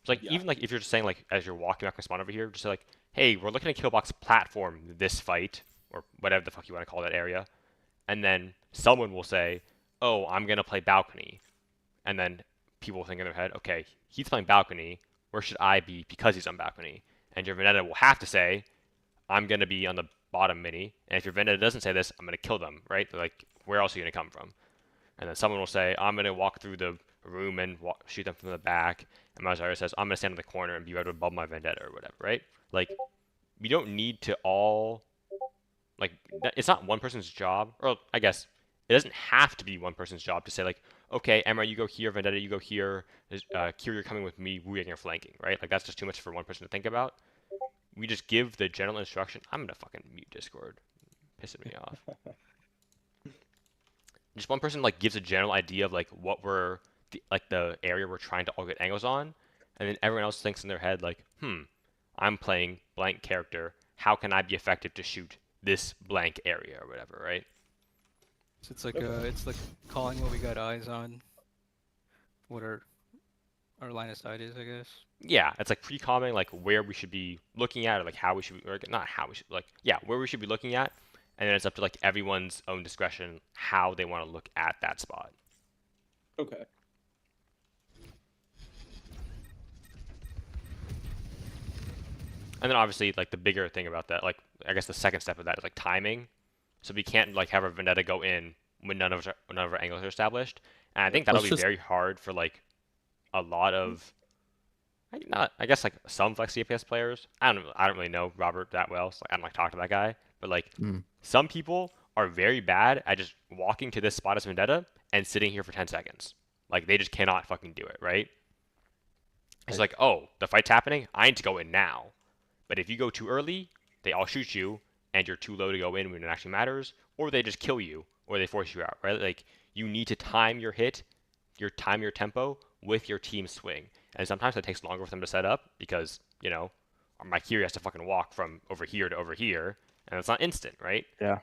so like Yeah. even like if you're just saying like as you're walking back from spawn over here, just say like, hey, we're looking at Killbox platform this fight or whatever the fuck you want to call that area, and then someone will say, oh, I'm gonna play balcony, and then people will think in their head, okay, he's playing balcony, where should I be because he's on balcony? And your Vendetta will have to say, I'm gonna be on the bottom mini, and if your Vendetta doesn't say this, I'm gonna kill them, right? They're like, where else are you gonna come from? And then someone will say, I'm gonna walk through the room and shoot them from the back. And Mazara says, I'm gonna stand in the corner and be ready to bubble my Vendetta or whatever, right? Like, we don't need to all like it's not one person's job, or I guess it doesn't have to be one person's job to say like, okay, Emma, you go here, Vendetta, you go here, Kira, you're coming with me, Wu Yang, you're flanking, right? Like that's just too much for one person to think about. We just give the general instruction. I'm gonna fucking mute Discord, pissing me off. Just one person like gives a general idea of like what we're like the area we're trying to all get angles on, and then everyone else thinks in their head like, I'm playing blank character. How can I be effective to shoot this blank area or whatever, right? So it's like calling what we got eyes on. What our line of sight is, I guess. Yeah, it's like pre-calming like where we should be looking at, or like how we should, or not how we should, like yeah, where we should be looking at, and then it's up to like everyone's own discretion how they want to look at that spot. Okay. And then obviously like the bigger thing about that, like I guess the second step of that is like timing. So we can't like have our Vendetta go in when none of our angles are established. And I think that'll be very hard for like a lot of I guess like some Flex CPS players. I don't really know Robert that well, so I don't like talk to that guy. But like some people are very bad at just walking to this spot as Vendetta and sitting here for 10 seconds. Like they just cannot fucking do it, right? It's Right. like, oh, the fight's happening. I need to go in now. But if you go too early, they all shoot you, and you're too low to go in when it actually matters, or they just kill you, or they force you out, right? Like you need to time your hit, your tempo with your team swing, and sometimes it takes longer for them to set up because my Kiri has to fucking walk from over here to over here, and it's not instant, right? Yeah.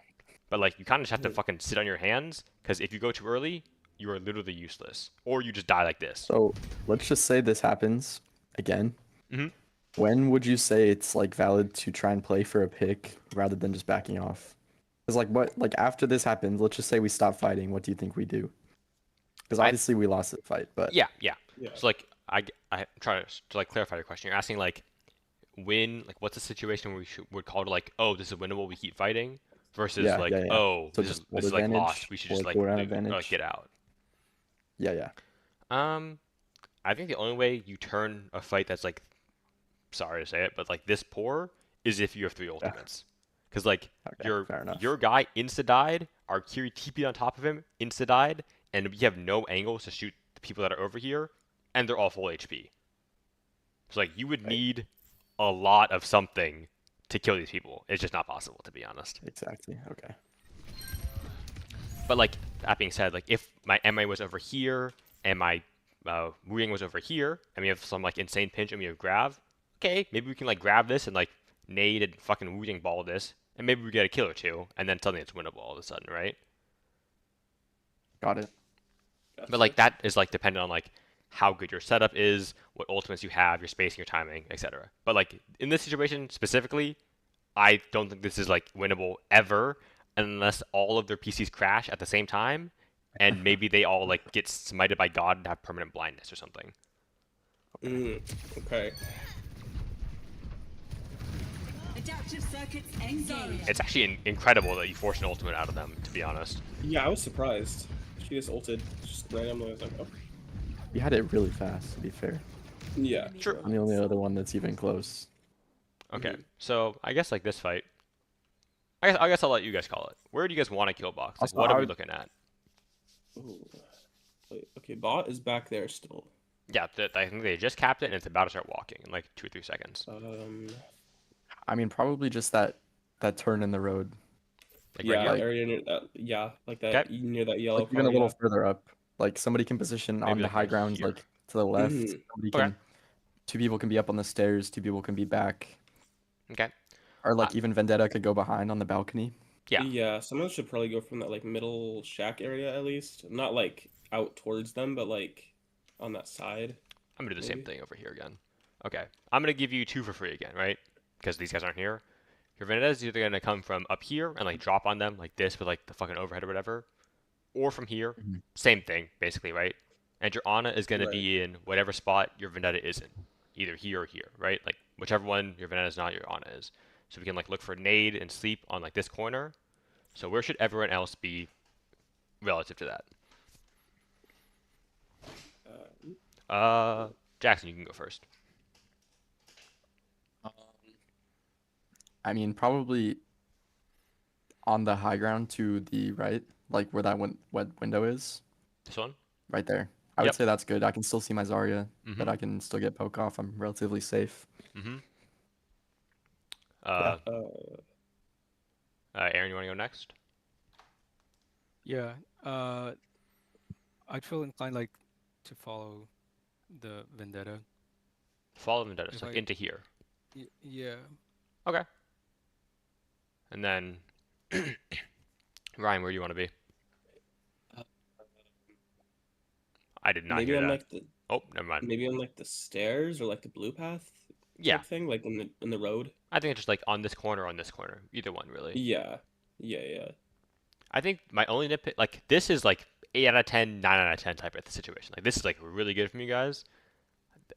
But like you kind of just have to Yeah. fucking sit on your hands because if you go too early, you are literally useless, or you just die like this. So let's just say this happens again. Mhm. When would you say it's like valid to try and play for a pick rather than just backing off? Because like after this happens, let's just say we stop fighting. What do you think we do? Because I obviously we lost the fight, but Yeah. Yeah. So like I try to like clarify your question. You're asking like what's the situation where would call to like, oh, this is winnable, we keep fighting, versus yeah, like, yeah, yeah. oh, So this is just hold like advantage lost, we should or just like like go down or, like advantage. get out. Yeah, yeah. Um, I think the only way you turn a fight that's like, sorry to say it, but like this poor is if you have 3 Yeah. ultimates. Because like Okay, fair enough. your guy insta died, our Kiri TP'd on top of him, insta died, and we have no angles to shoot the people that are over here, and they're all full HP. So like you would Right. need a lot of something to kill these people. It's just not possible, to be honest. Exactly. Okay. But like that being said, like if my MA was over here and my Wu Ying was over here, and we have some like insane pinch and we have grab, okay, maybe we can like grab this and like nade and fucking Wu Ying ball this, and maybe we get a kill or two, and then suddenly it's winnable all of a sudden, right? Got it. But like that is like dependent on like how good your setup is, what ultimates you have, your spacing, your timing, etc. But like in this situation specifically, I don't think this is like winnable ever unless all of their PCs crash at the same time and maybe they all like get smited by God and have permanent blindness or something. Okay. Adaptive circuits engaged. It's actually incredible that you force an ultimate out of them, to be honest. Yeah, I was surprised. She just ulted just randomly. I was like, oh. You had it really fast, to be fair. Yeah. Sure. I'm the only other one that's even close. Okay, so I guess like this fight, I guess I'll let you guys call it. Where do you guys want to kill box? Like, Also, what I are we would- looking at? Ooh. Wait, okay, bot is back there still. Yeah, I think they just capped it and it's about to start walking in like 2 or 3 seconds. I mean, probably just that turn in the road. Like Yeah, right here? like- area near that. Yeah, like that Okay. near that yellow Like even a car, little yeah. further up. Like somebody can position on Maybe, the like, high right ground, here. like to the left. Mhm. Somebody Okay. can, 2 people can be up on the stairs. 2 people can be back. Okay. Or like even Vendetta could go behind on the balcony. Yeah. Yeah, someone should probably go from that like middle shack area at least. Not like out towards them, but like on that side. I'm gonna do the same Maybe. thing over here again. Okay. I'm gonna give you 2 for free again, right? Because these guys aren't here. Your Vendetta is either gonna come from up here and like drop on them like this with like the fucking overhead or whatever, or from here. Mhm. Same thing, basically, right? And your Ana is gonna Right. be in whatever spot your Vendetta is in, either here or here, right? Like whichever one your Vendetta is not, your Ana is. So we can like look for nade and sleep on like this corner. So where should everyone else be relative to that? Jackson, you can go first. I mean, probably on the high ground to the right, like where that window is, This one? right there. I would Yep. say that's good. I can still see my Zarya, Mhm. but I can still get poke off. I'm relatively safe. Mm-hmm. Yeah. Aaron, you want to go next? Yeah. I'd feel inclined like to follow the Vendetta. Follow Vendetta, If so like I- into here. Yeah. Okay. And then, Ryan, where do you want to be? I did not Maybe hear on that. like the Oh, never mind. maybe on like the stairs or like the blue path Yeah, type thing, like in the road. I think it's just like on this corner, or on this corner. Either one, really. Yeah. Yeah. I think my only nitpick, like this is like 8 out of 10, 9 out of 10 type of situation. Like this is like really good from you guys.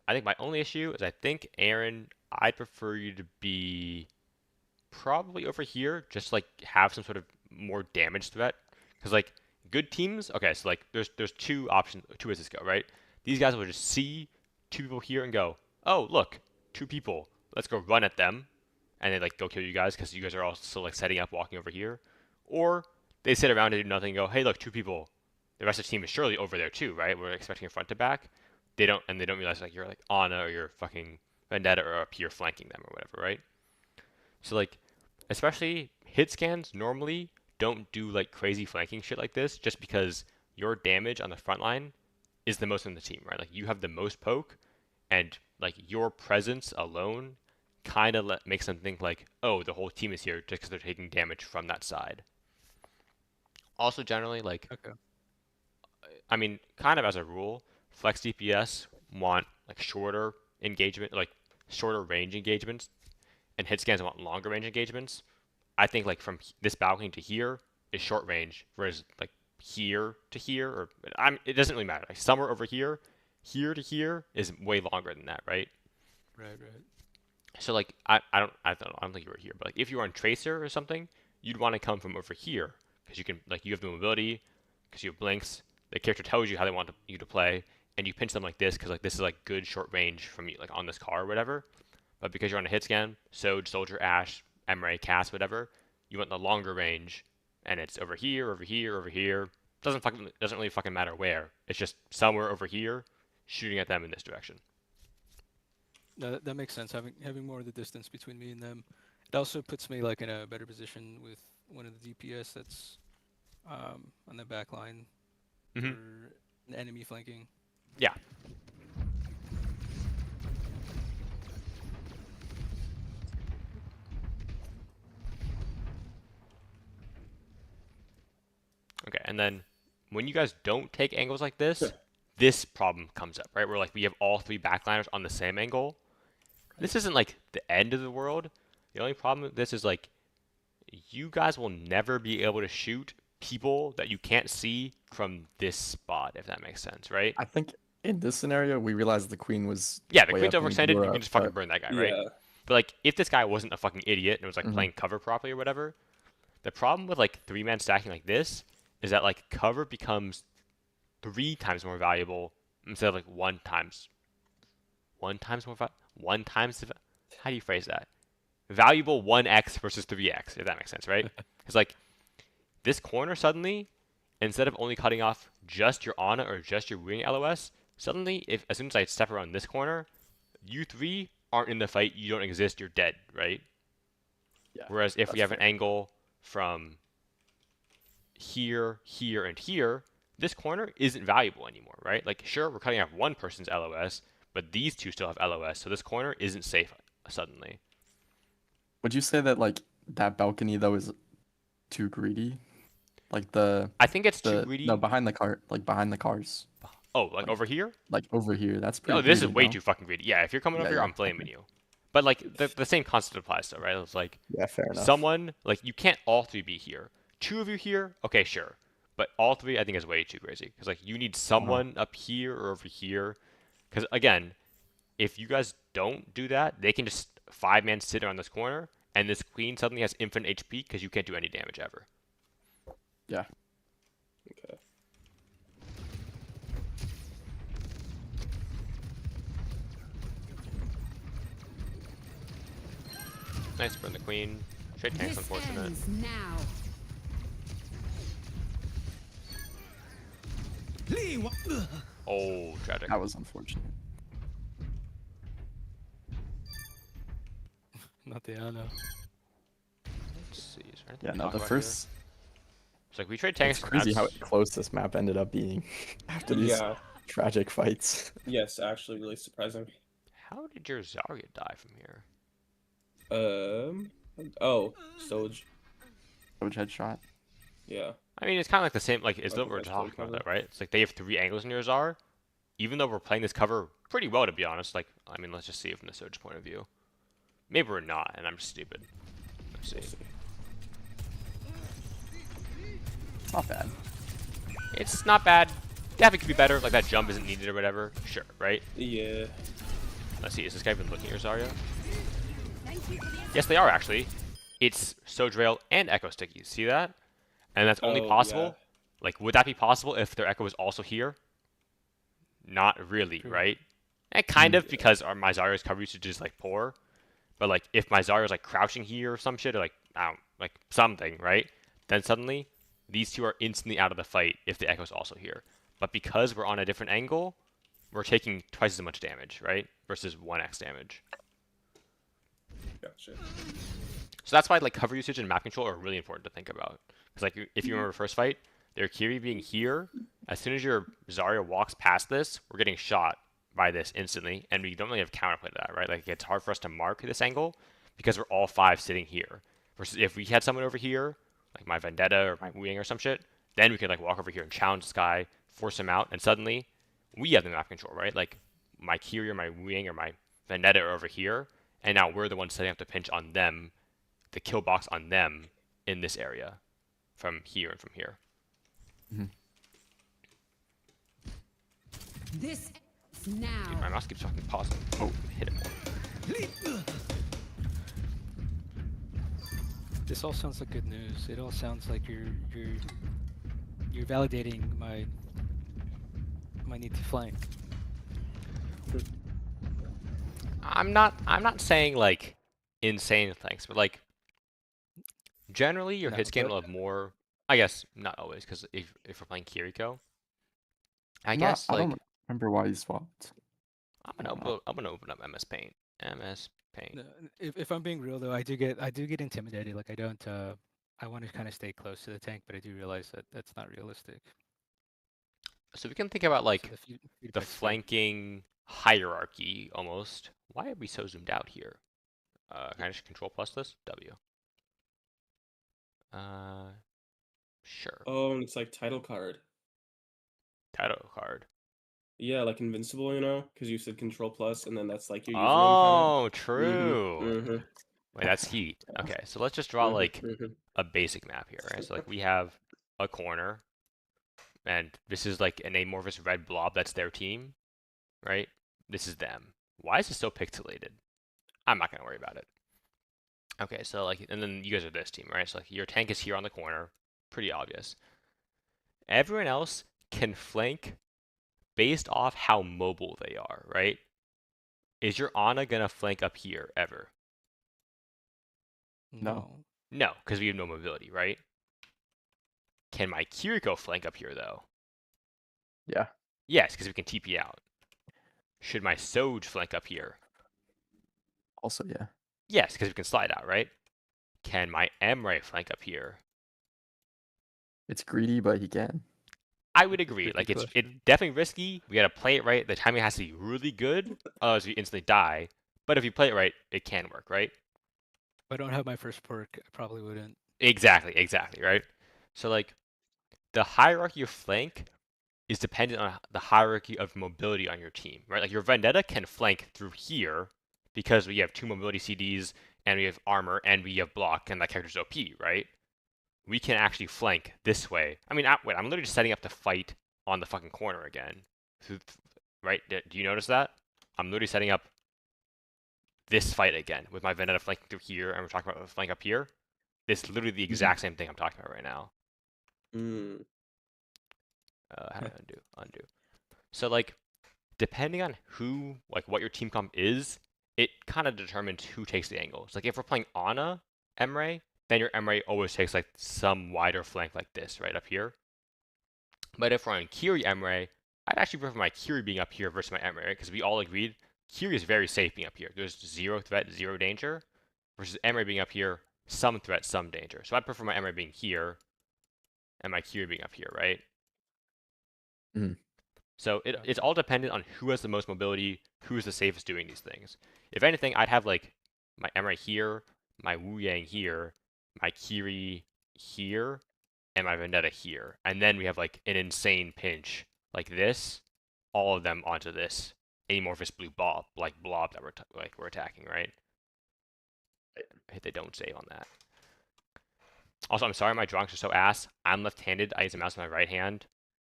I think my only issue is I think Aaron, I'd prefer you to be probably over here, just like have some sort of more damage threat. Because like good teams, okay, so like there's 2 options, 2 ways this go, right? These guys will just see 2 people here and go, oh look, 2 people, let's go run at them, and they like go kill you guys because you guys are also like setting up, walking over here. Or they sit around and do nothing and go, hey look, 2 people. The rest of the team is surely over there too, right? We're expecting a front to back. they don't realize like you're like Ana or you're fucking Vendetta or up here flanking them or whatever, right? So like, especially hit scans normally don't do like crazy flanking shit like this just because your damage on the front line is the most in the team, right? Like you have the most poke, and like your presence alone kind of makes them think like, oh, the whole team is here just because they're taking damage from that side. Also, generally, like, Okay. I mean, kind of as a rule, flex DPS want like shorter engagement, like shorter range engagements, and hit scans want longer range engagements. I think like from this balcony to here is short range, whereas like here to here, or it doesn't really matter. Like somewhere over here, here to here is way longer than that, right? Right. So like I don't think you were here, but like if you were on Tracer or something, you'd want to come from over here because you can like you have the mobility, because you have blinks. The character tells you how they want you to play, and you pinch them like this because like this is like good short range from you like on this car or whatever. But because you're on a hit scan, Soj, Soldier, Ash, Emre, Cass, whatever, you want the longer range, and it's over here, over here, over here. Doesn't really fucking matter where. It's just somewhere over here, shooting at them in this direction. No, that makes sense. Having more of the distance between me and them, it also puts me like in a better position with one of the DPS that's on the back line Mm-hmm. for an enemy flanking. Yeah. Okay, and then when you guys don't take angles like this, this problem comes up, right? Where like we have all three backliners on the same angle. This isn't like the end of the world. The only problem with this is like you guys will never be able to shoot people that you can't see from this spot, if that makes sense, right? I think in this scenario, we realized the queen was Yeah, the way queen's up and overextended. were You can up, just fucking but- burn that guy, right? Yeah. But like if this guy wasn't a fucking idiot and was like Mhm. playing cover properly or whatever, the problem with like 3-man stacking like this is that like cover becomes 3 times more valuable instead of like 1 times more how do you phrase that? Valuable 1x versus 3x, if that makes sense, right? Because like this corner suddenly, instead of only cutting off just your Ana or just your wing LOS, suddenly as soon as I step around this corner, you 3 aren't in the fight, you don't exist, you're dead, right? Yeah, Whereas if we that's have an fair. angle from here, here, and here, this corner isn't valuable anymore, right? Like, sure, we're cutting off one person's LOS, but these two still have LOS, so this corner isn't safe suddenly. Would you say that like that balcony though is too greedy? Like I think it's too the greedy. no behind the car, like behind the cars, Oh, like over here? like over here. That's pretty. Oh, this is greedy, way no? too fucking greedy. Yeah, if you're coming Yeah, over here, yeah, I'm flaming okay. you. But like the same concept applies though, right? It's like Yeah, fair enough. someone like you can't all 3 be here. 2 of you here, okay, sure. But all 3 I think is way too crazy because like you need someone up here or over here. Because again, if you guys don't do that, they can just 5-man sit around this corner, and this queen suddenly has infinite HP because you can't do any damage ever. Yeah. Okay. Nice burn the queen. Straight tanks, This unfortunate. ends now. Oh, tragic. That was unfortunate. Not the Ana. Let's see. Is there anything Yeah, to no, talk the about here? first. It's like we trade It's tanks. crazy how that's- close this map ended up being after these Yeah. tragic fights. Yes, actually, really surprising. How did your Zarya die from here? Oh, Soj. Coach headshot. Yeah. I mean, it's kind of like the same, like, it's Okay, what we're that's talking cool about, cover. though, right? It's like they have 3 angles in your Zar. Even though we're playing this cover pretty well, to be honest. Like, I mean, let's just see it from the Surge point of view. Maybe we're not, and I'm stupid. Let's see. Not bad. It's not bad. Definitely could be better. Like, that jump isn't needed or whatever. Sure, right? Yeah. Let's see. Is this guy even looking at your Zarya? Yes, they are, actually. It's Sodrail and Echo Sticky. See that? And that's only Oh, possible. yeah. Like, would that be possible if their Echo was also here? Not really, True. right? And kind of Yeah. because my Zarya's cover usage is like poor. But like if my Zarya's like crouching here or some shit or like I don't like something, right? Then suddenly these two are instantly out of the fight if the Echo's also here. But because we're on a different angle, we're taking twice as much damage, right? Versus 1x damage. Gotcha. So that's why like cover usage and map control are really important to think about. Because like if you remember first fight, their Kiri being here, as soon as your Zarya walks past this, we're getting shot by this instantly, and we don't really have counterplay to that, right? Like it's hard for us to mark this angle because we're all 5 sitting here. Versus if we had someone over here, like my Vendetta or my Wu Yang or some shit, then we could like walk over here and challenge this guy, force him out, and suddenly we have the map control, right? Like my Kiri or my Wu Yang or my Vendetta are over here, and now we're the ones setting up the pinch on them, the kill box on them in this area, from here and from here. This now. Dude, my mouse keeps fucking pausing. Oh, hit it more. This all sounds like good news. It all sounds like you're validating my need to flank. I'm not saying like insane things, but like generally your No, hit scan but- will have more. I guess not always, because if we're playing Kiriko, I I guess like don't remember why he swapped. I'm gonna open up MS Paint. MS Paint. No, if I'm being real though, I do get intimidated. Like I don't. I want to kind of stay close to the tank, but I do realize that that's not realistic. So we can think about like So the the feedback's good. flanking hierarchy almost. Why are we so zoomed out here? Can I just control plus this? W. Sure. Oh, and it's like title card. Title card. Yeah, like invincible, you know, because you said control plus, and then that's like your username Oh, kind true. of. Mm-hmm. Wait, that's heat. Okay, so let's just draw like Mm-hmm. a basic map here, right? So like we have a corner, and this is like an amorphous red blob that's their team, right? This is them. Why is it so pixelated? I'm not gonna worry about it. Okay, so like, and then you guys are this team, right? So like your tank is here on the corner, pretty obvious. Everyone else can flank based off how mobile they are, right? Is your Ana gonna flank up here ever? No. No, because we have no mobility, right? Can my Kiriko flank up here though? Yeah. Yes, because we can TP out. Should my Soj flank up here? Also, yeah. Yes, because we can slide out, right? Can my Emre flank up here? It's greedy, but he can. I would agree. Tricky Like it's question. definitely risky. We gotta play it right. The timing has to be really good, otherwise we instantly die. But if you play it right, it can work, right? If I don't have my first perk, I probably wouldn't. Exactly, right? So like the hierarchy of flank is dependent on the hierarchy of mobility on your team, right? Like your Vendetta can flank through here because we have 2 mobility CDs and we have armor and we have block and that character's OP, right? We can actually flank this way. I mean, wait, I'm literally just setting up to fight on the fucking corner again, right? Do you notice that? I'm literally setting up this fight again with my Vendetta flanking through here, and we're talking about the flank up here. This is literally the exact same thing I'm talking about right now. Mm. How do I undo? Undo. So like, depending on who, like what your team comp is, it kind of determines who takes the angles. Like if we're playing Ana Emre, then your Emre always takes like some wider flank like this, right up here. But if we're on Kiri Emre, I'd actually prefer my Kiri being up here versus my Emre, right? Because we all agreed Kiri is very safe being up here. There's 0 threat, 0 danger, versus Emre being up here, some threat, some danger. So I prefer my Emre being here and my Kiri being up here, right? Mhm. So it's all dependent on who has the most mobility, who's the safest doing these things. If anything, I'd have like my Emre here, my Wu Yang here, my Kiri here, and my Vendetta here. And then we have like an insane pinch like this, all of them onto this amorphous blue blob that we're attacking, right? I hit the don't save on that. Also, I'm sorry my drawings are so ass. I'm left-handed. I use the mouse with my right hand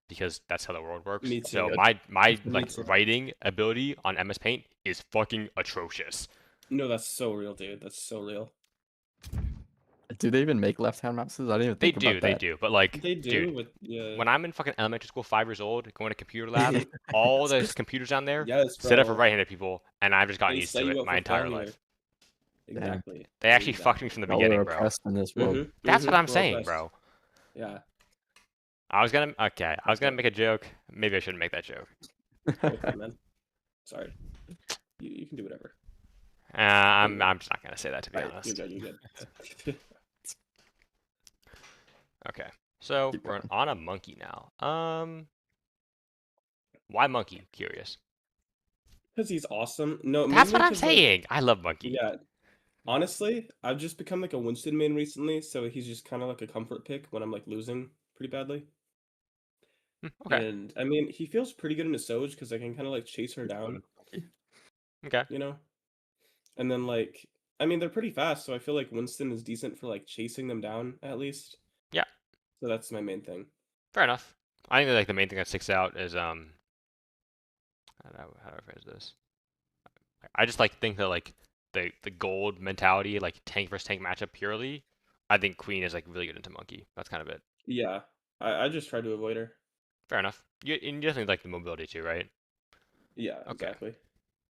because that's how the world works. Me too. So my Me like too. writing ability on MS Paint is fucking atrocious. No, that's so real, dude. That's so real. Do they even make left-hand mouses? I didn't even think about They that. do, but like, They do, dude, but yeah. when I'm in fucking elementary school, 5 years old, going to computer lab, all the computers down there Yes, set up for bro. right-handed people, and I've just gotten They used set to you it up my for entire failure. life. Exactly. They actually fucked me from the Y'all beginning, are bro. oppressed in this world. That's what I'm We're saying, oppressed. bro. Yeah. I was gonna make a joke. Maybe I shouldn't make that joke. Okay, man. Sorry. You can do whatever. I'm just not gonna say that, to be Alright, honest. you're good. You're good. Okay, so Keep we're going. on a monkey now. Why monkey? Curious. Because he's awesome. No, That's mainly what I'm 'cause, like, saying. I love monkey. yeah. Honestly, I've just become like a Winston main recently, so he's just kind of like a comfort pick when I'm like losing pretty badly. Okay. And I mean, he feels pretty good in his Soj because I can kind of like chase her down, Okay. you know? And then like, I mean, they're pretty fast, so I feel like Winston is decent for like chasing them down at least. Yeah. So that's my main thing. Fair enough. I think that, like the main thing that sticks out is how do I phrase this? I just like think that like the gold mentality, like tank versus tank matchup purely. I think Queen is like really good into monkey. That's kind of it. Yeah, I just try to avoid her. Fair enough. You definitely like the mobility too, right? Yeah, Okay. exactly.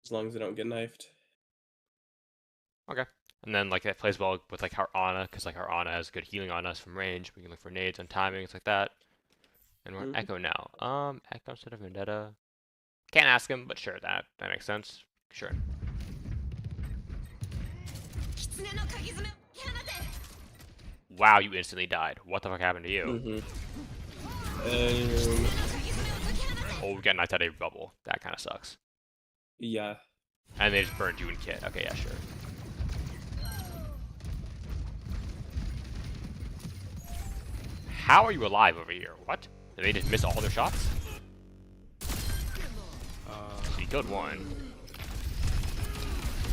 As long as I don't get knifed. Okay. And then like that plays well with like our Ana, because like our Ana has good healing on us from range. We can look for nades and timing, things like that. And we're on Echo now. Echo instead of Vendetta. Can't ask him, but sure, that makes sense. Sure. Wow, you instantly died. What the fuck happened to you? Oh, we got knifed out of a bubble. That kind of sucks. Yeah. And they just burned you in kit. Okay, yeah, sure. How are you alive over here? What? Did they just miss all their shots? So you killed one.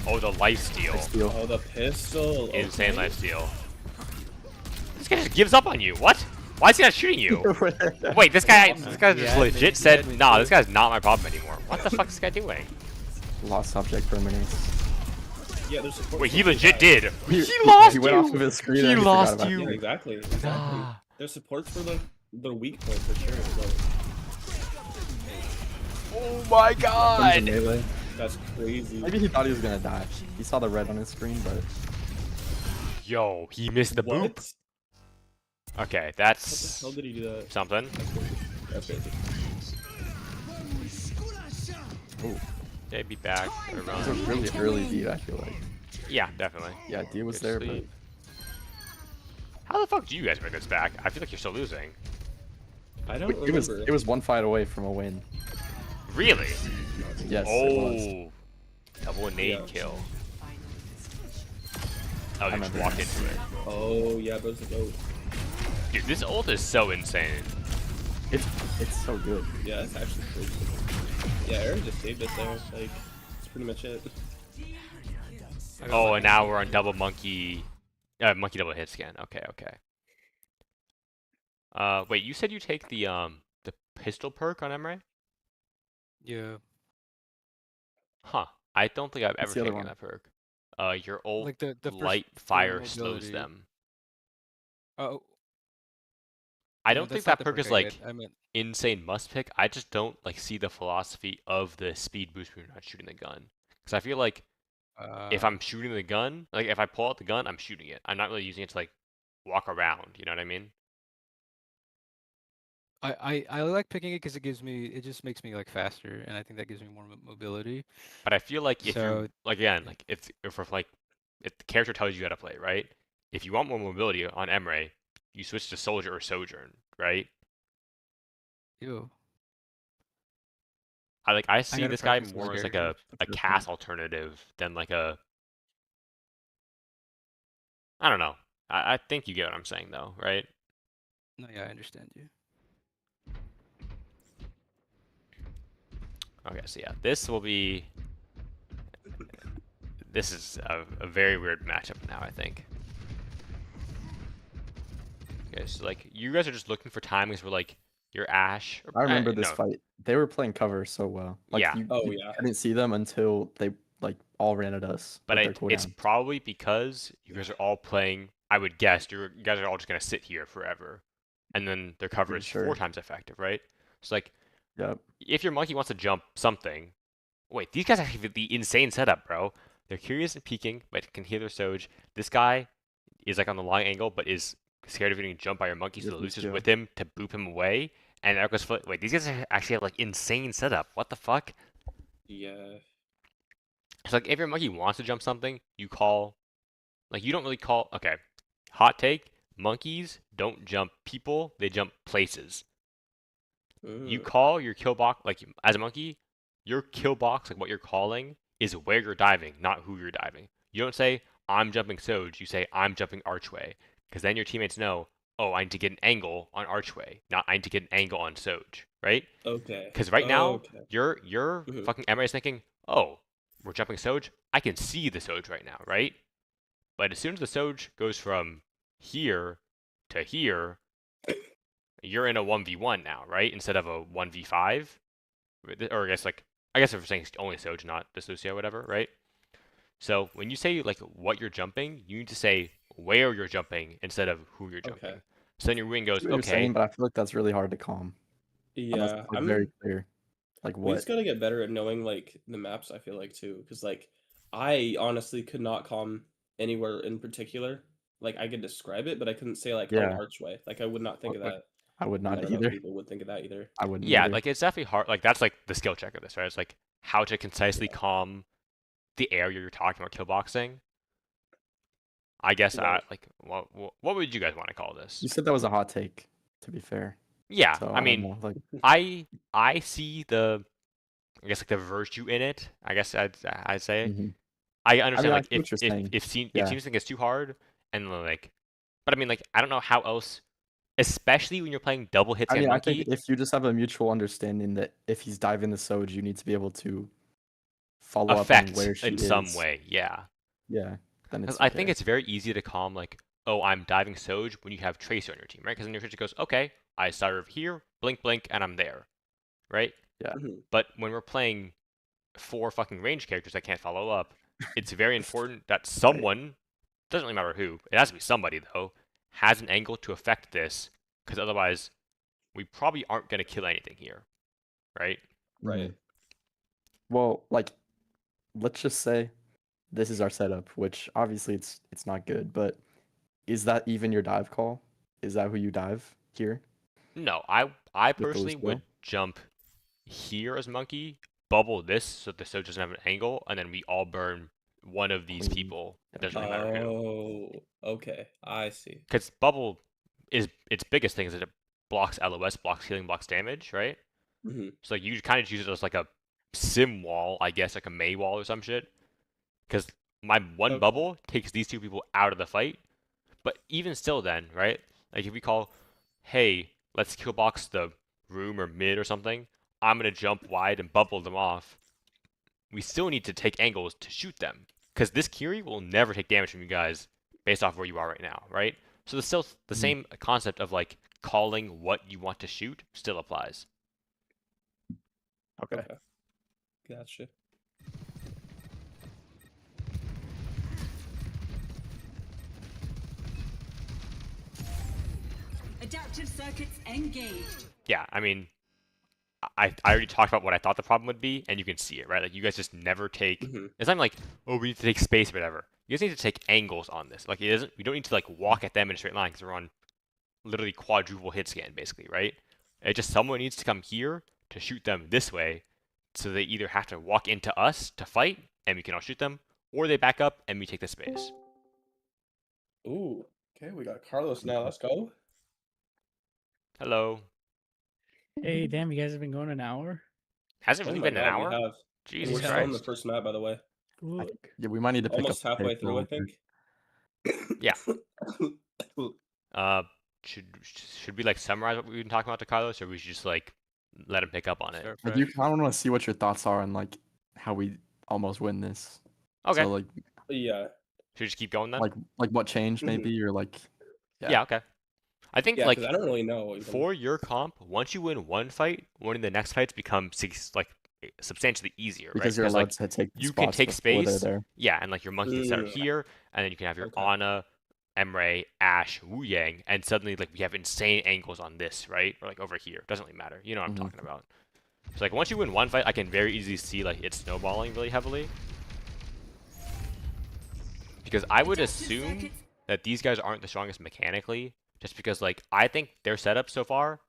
Oh, the lifesteal. Steal. Oh, the pistol. Insane Okay. lifesteal. This guy just gives up on you. What? Why is he not shooting you? Wait, this guy just Yeah, legit maybe said, admin nah, too. this guy's not my problem anymore. What the fuck is this guy doing? Lost subject permanence. Yeah, there's support. Wait, for he pretty legit fast. did. He lost He went you. off of his screen. He and forgot lost about you. Yeah, it. exactly. Exactly. Nah. There's supports for the weak point for sure. But Oh my Comes in god. melee. that's crazy. Maybe he thought he was gonna die. He saw the red on his screen, but Yo, he missed the boop. What? Okay, How the that's hell did he do that? something. That's crazy. Okay, be back. Gotta it was a run. really early beat. I feel like. Yeah, definitely. Yeah, D was Good there, but sleep. How the fuck do you guys bring this back? I feel like you're still losing. I don't it was remember. one fight away from a win. Really? Yes, it was. Oh, double nade Yeah. kill. Oh, they just remember walked that. into it. Oh yeah, those are dope. Dude, this ult is so insane. It's so good. Yeah, it's actually crazy. Yeah, Aaron just saved us there. Like, that's pretty much it. Oh, and now we're on double monkey, monkey double hit scan. Okay, okay. Wait, you said you take the pistol perk on Emre? Yeah. Huh. I don't think I've ever What's the other taken one? that perk. Your ult Like the first light full fire slows mobility. them. Oh. I no, don't think that's not that the perk is I like get. I meant insane must pick. I just don't like see the philosophy of the speed boost when you're not shooting the gun. Because I feel like if I'm shooting the gun, like if I pull out the gun, I'm shooting it. I'm not really using it to like walk around. You know what I mean? I like picking it because it just makes me like faster, and I think that gives me more mobility. But I feel like if So- you like again, like if we're like if the character tells you how to play, right? If you want more mobility on Emre, you switch to Soldier or Sojourn, right? Ew. I see gotta this guy practice more those as like characters. a That's a good cast alternative than like a I don't know. I think you get what I'm saying though, right? No, yeah, I understand you. Okay, so yeah, this will be. This is a very weird matchup now, I think. Okay, so like you guys are just looking for timings where like your Ash. I remember this no, fight. They were playing cover so well. Like, Yeah. You, Oh, you yeah. couldn't see them until they like all ran at us. but with their it's cooldown. probably because you guys are all playing. I would guess you guys are all just gonna sit here forever, and then their cover Pretty is sure. 4 times effective, right? So like Yep. if your monkey wants to jump something, wait, these guys have the insane setup, bro. They're curious and peeking, but can hear their Soj. This guy is like on the long angle, but is scared of getting jumped by your monkey, so Yes, the he's Lucius good. with him to boop him away, And Echo's foot. Wait, these guys actually have like insane setup. What the fuck? Yeah. It's like if your monkey wants to jump something, you call. Like you don't really call. Okay, hot take: monkeys don't jump people; they jump places. You call your kill box like as a monkey, your kill box like what you're calling is where you're diving, not who you're diving. You don't say I'm jumping Soj. You say I'm jumping Archway, because then your teammates know. Oh, I need to get an angle on Archway, not I need to get an angle on Soj, right? Okay. Because right now Okay. your Mhm. fucking Emre is thinking, oh, we're jumping Soj. I can see the Soj right now, right? But as soon as the Soj goes from here to here, you're in a 1v1 now, right? Instead of a 1v5. Or I guess if we're saying it's only Soj, not Dissociate, whatever, right? So when you say like what you're jumping, you need to say where you're jumping instead of who you're jumping. Okay. So then your wing I goes, see what you're saying, okay, but I feel like that's really hard to calm unless Yeah. it's like very clear, like We what. just gotta get better at knowing like the maps, I feel like too. Because like I honestly could not calm anywhere in particular. Like I could describe it, but I couldn't say like, oh, Yeah, Archway. Like I would not think of Like, that. I would And I not don't know if either. people would think of that either. I wouldn't yeah, either. like it's definitely hard. Like that's like the skill check of this, right? It's like how to concisely calm the area you're talking about killboxing. I guess Right. like what would you guys want to call this? You said that was a hot take, to be fair. Yeah, So I I don't mean, know. Like, I see I guess like the virtue in it. I guess I'd say. mhm. I I understand mean, I like see what you're saying. if Yeah. teams think it's too hard and like, but I mean like I don't know how else, especially when you're playing double hits I and mean, I think monkey if you just have a mutual understanding that if he's diving the Soj, you need to be able to follow up on affect where she in some is. way, yeah. Yeah, then Because it's I think okay. it's very easy to calm like, oh, I'm diving Soj when you have Tracer on your team, right? Because then your Tracer goes, okay, I start over here, blink, blink, and I'm there, right? Yeah. Mhm. But when we're playing 4 fucking range characters that can't follow up, it's very important that someone, doesn't really matter who, it has to be somebody though, has an angle to affect this, because otherwise we probably aren't going to kill anything here, right? Right. Mhm. Well, like, let's just say this is our setup, which obviously it's not good, but is that even your dive call? Is that who you dive here No, I with the personally would Lucio? jump here as monkey, bubble this so the Soj doesn't have an angle, and then we all burn one of these Clean. people. It Yeah. doesn't really matter who. Oh, okay. I see. Because bubble is its biggest thing is that it blocks LOS, blocks healing, blocks damage, right? Hmm. So like, you kind of use it as like a sim wall, I guess, like a May wall or some shit. Because my one Okay. bubble takes these 2 people out of the fight. But even still, then, right? Like if we call, hey, let's kill box the room or mid or something, I'm gonna jump wide and bubble them off. We still need to take angles to shoot them, because this Kiri will never take damage from you guys based off where you are right now, right? So it's still the Mhm. same concept of like calling what you want to shoot still applies. Okay. Okay. Gotcha. Adaptive circuits engaged. Yeah, I mean, I already talked about what I thought the problem would be, and you can see it, right? Like you guys just never take. Hmm. It's not like, oh, we need to take space or whatever. You guys need to take angles on this. Like it isn't. We don't need to like walk at them in a straight line because we're on literally quadruple hit scan, basically, right? It just someone needs to come here to shoot them this way, so they either have to walk into us to fight and we can all shoot them, or they back up and we take the space. Ooh. Okay, we got Carlos now. Let's go. Hello. Hey, damn, you guys have been going an hour? Has it Oh really my been an God, we hour? have. And Jesus we're Yeah. still in the Christ. first map, by the way. Ooh, Yeah, we might need to pick Almost up the halfway pace through, I real think. Yeah. Uh, should we like summarize what we've been talking about to Carlos, or we should just like let him pick up on it? Start quick. fresh. I want to see what your thoughts are on like how we almost win this. Okay. So like Yeah. Should we just keep going then? like what changed Mhm. maybe or like Yeah. Okay. I think Yeah, because like I don't really know. Even. for your comp, once you win one fight, winning the next fights becomes substantially easier, right? because you're Because allowed like to take the you can spots take before they're space, there. yeah, and like your monkey can start Mm, here, and then you can have your okay. Ana, Emre, Ash, Wu Yang, and suddenly like we have insane angles on this, right? Or like over here. Doesn't really matter. You know what I'm Mhm. talking about. So like once you win one fight, I can very easily see like it snowballing really heavily. Because I would Adaptive assume circuits. that these guys aren't the strongest mechanically, just because like I think their setup so far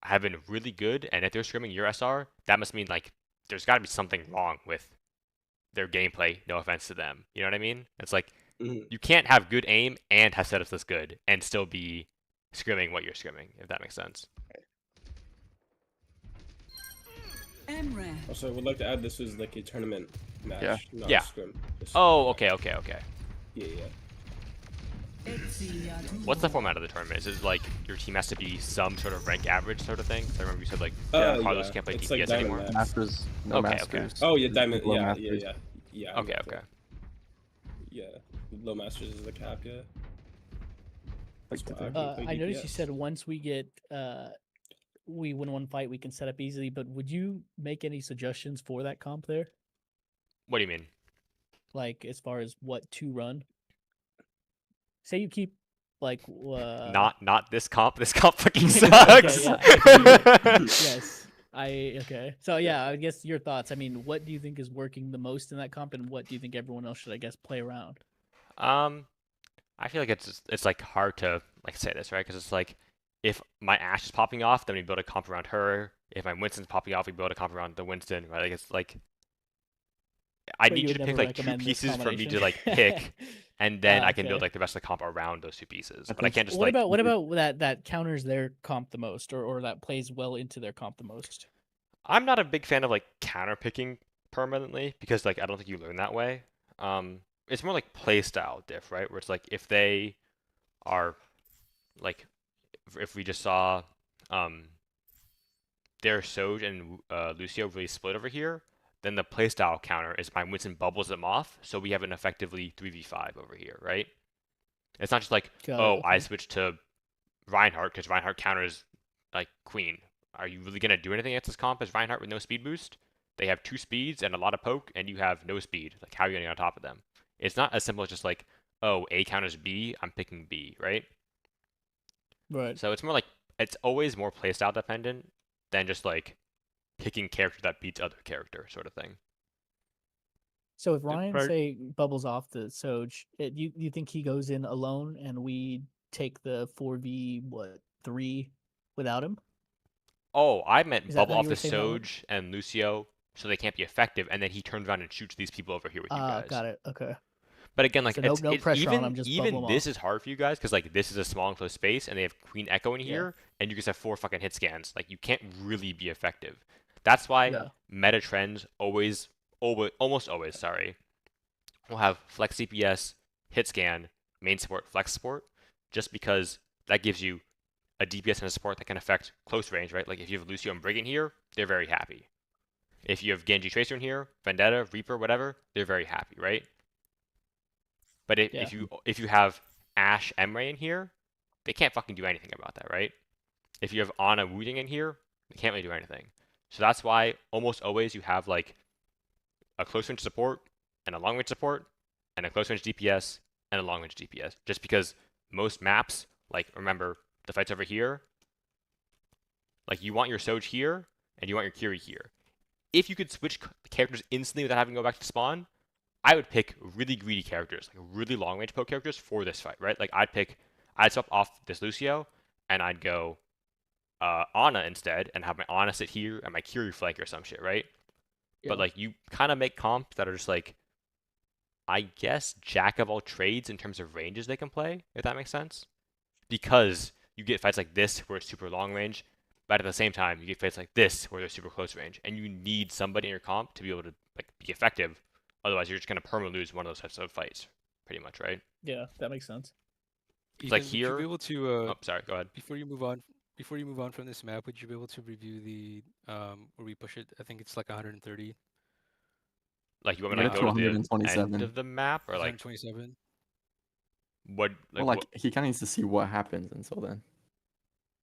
have been really good, and if they're scrimming your SR, that must mean like there's got to be something wrong with their gameplay. No offense to them, you know what I mean? It's like Mhm. you can't have good aim and have setups this good and still be scrimming what you're scrimming, if that makes sense. Emre. Also, I would like to add this was like a tournament match, Yeah. not Yeah. a scrim. Just Oh, FYI. okay. Yeah, yeah. What's the format of the tournament? Is it like your team has to be some sort of rank average sort of thing? So I remember you said like Carlos Yeah, can't play it's DPS like Diamond anymore. Max. Masters, no Okay, okay. masters. Oh yeah, There's Diamond. low Yeah, masters. yeah. I Okay, know okay. Yeah, low masters is the cap. Yeah. Like, That's why the- I can play I noticed you DPS. said once we get we win one fight, we can set up easily. But would you make any suggestions for that comp there? What do you mean? Like as far as what to run? Say you keep like Not this comp. This comp fucking Okay, sucks. yeah, I yes. Okay. So yeah, I guess your thoughts. I mean, what do you think is working the most in that comp, and what do you think everyone else should, I guess, play around? I feel like it's like hard to like say this, right? Because it's like if my Ashe is popping off, then we build a comp around her. If my Winston's popping off, we build a comp around the Winston, right? Like it's like I But need you you would to pick never like two recommend this pieces for me to combination? like pick, and then I can build Okay. like the rest of the comp around those two pieces. I But I think- can't just What like about that counters their comp the most, or that plays well into their comp the most? I'm not a big fan of like counter picking permanently because like I don't think you learn that way. It's more like play style diff, right? Where it's like if they are like if we just saw their Soj and Lucio really split over here, then the playstyle counter is my Winston bubbles them off, so we have an effectively 3v5 over here, right? It's not just like, Got it, oh, I okay. switched to Reinhardt because Reinhardt counters like Queen. Are you really gonna do anything against this comp as Reinhardt with no speed boost? They have 2 speeds and a lot of poke, and you have no speed. Like, how are you getting on top of them? It's not as simple as just like, oh, A counters B, I'm picking B, right? Right. So it's more like it's always more playstyle dependent than just like picking character that beats other character sort of thing. So if Ryan part- say bubbles off the Soj, you think he goes in alone and we take the 4v3 without him? Oh, I meant Is that bubble how off you the were saying that one? Soj and Lucio so they can't be effective, and then he turns around and shoots these people over here with you guys. Got it. Okay. But again, like So it's, no it's pressure on even 'em, just bubble even 'em this off. is hard for you guys because like this is a small enclosed space and they have Queen Echo in Yeah. here, and you just have 4 fucking hit scans. Like you can't really be effective. That's why Yeah. meta trends almost always, sorry, will have flex CPS, hit scan, main support, flex support, just because that gives you a DPS and a support that can affect close range, right? Like if you have Lucio and Brigand here, they're very happy. If you have Genji Tracer in here, Vendetta, Reaper, whatever, they're very happy, right? But Yeah. if you have Ashe Emre in here, they can't fucking do anything about that, right? If you have Ana Wooting in here, they can't really do anything. So that's why almost always you have like a close range support and a long range support and a close range DPS and a long range DPS. Just because most maps, like remember the fights over here, like you want your Soj here and you want your Kiri here. If you could switch characters instantly without having to go back to spawn, I would pick really greedy characters, like really long range poke characters for this fight, right? Like I'd swap off this Lucio and I'd go Ana instead and have my Ana sit here and my Kiri flank or some shit, right? Yeah. But like you kind of make comps that are just like, I guess, jack of all trades in terms of ranges they can play, if that makes sense. Because you get fights like this where it's super long range, but at the same time you get fights like this where they're super close range, and you need somebody in your comp to be able to like be effective. Otherwise, you're just gonna permanently lose one of those types of fights, pretty much, right? Yeah, that makes sense. It's like Ethan, would you here- be able to Oh, sorry, go ahead. before you move on from this map, would you be able to review the where we push it? I think it's like 130. Like you want me to Get like, it go to to the 127. end of the map, or like 127. what? Well, Like, like he kind of needs to see what happens until then.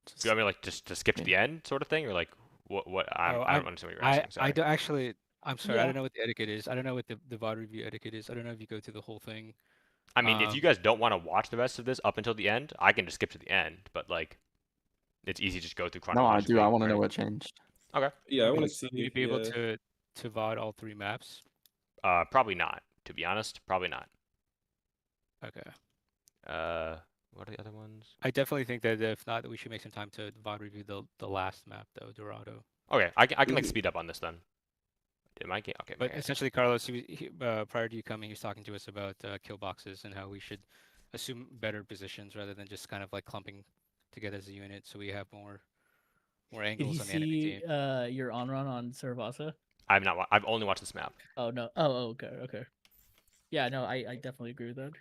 do you want me to like just to skip to Yeah. the end, sort of thing, or like what? I don't understand what you're I asking. Sorry. don't actually. I'm sorry. I Yeah. don't know what the etiquette is. I don't know what the VOD review etiquette is. I don't know if you go to the whole thing. I mean, if you guys don't want to watch the rest of this up until the end, I can just skip to the end. But like, it's easy to just go through No, I chronologically. do. I want to right? know what changed. Okay. Yeah, I want to Would see. you be able yeah. to VOD all 3 maps? Probably not. To be honest, probably not. Okay. What the other ones. I definitely think that if not, we should make some time to VOD review the last map though, Dorado. Okay, I can like speed up on this then. Did my game? Okay, But okay. essentially, Carlos, prior to you coming, he was talking to us about kill boxes and how we should assume better positions rather than just kind of like clumping together as a unit, so we have more Did angles he on the enemy see team. your on run on Saravasa? I've not. I've only watched this map. Oh no. Oh, okay, okay. Yeah, no, I definitely agree with that.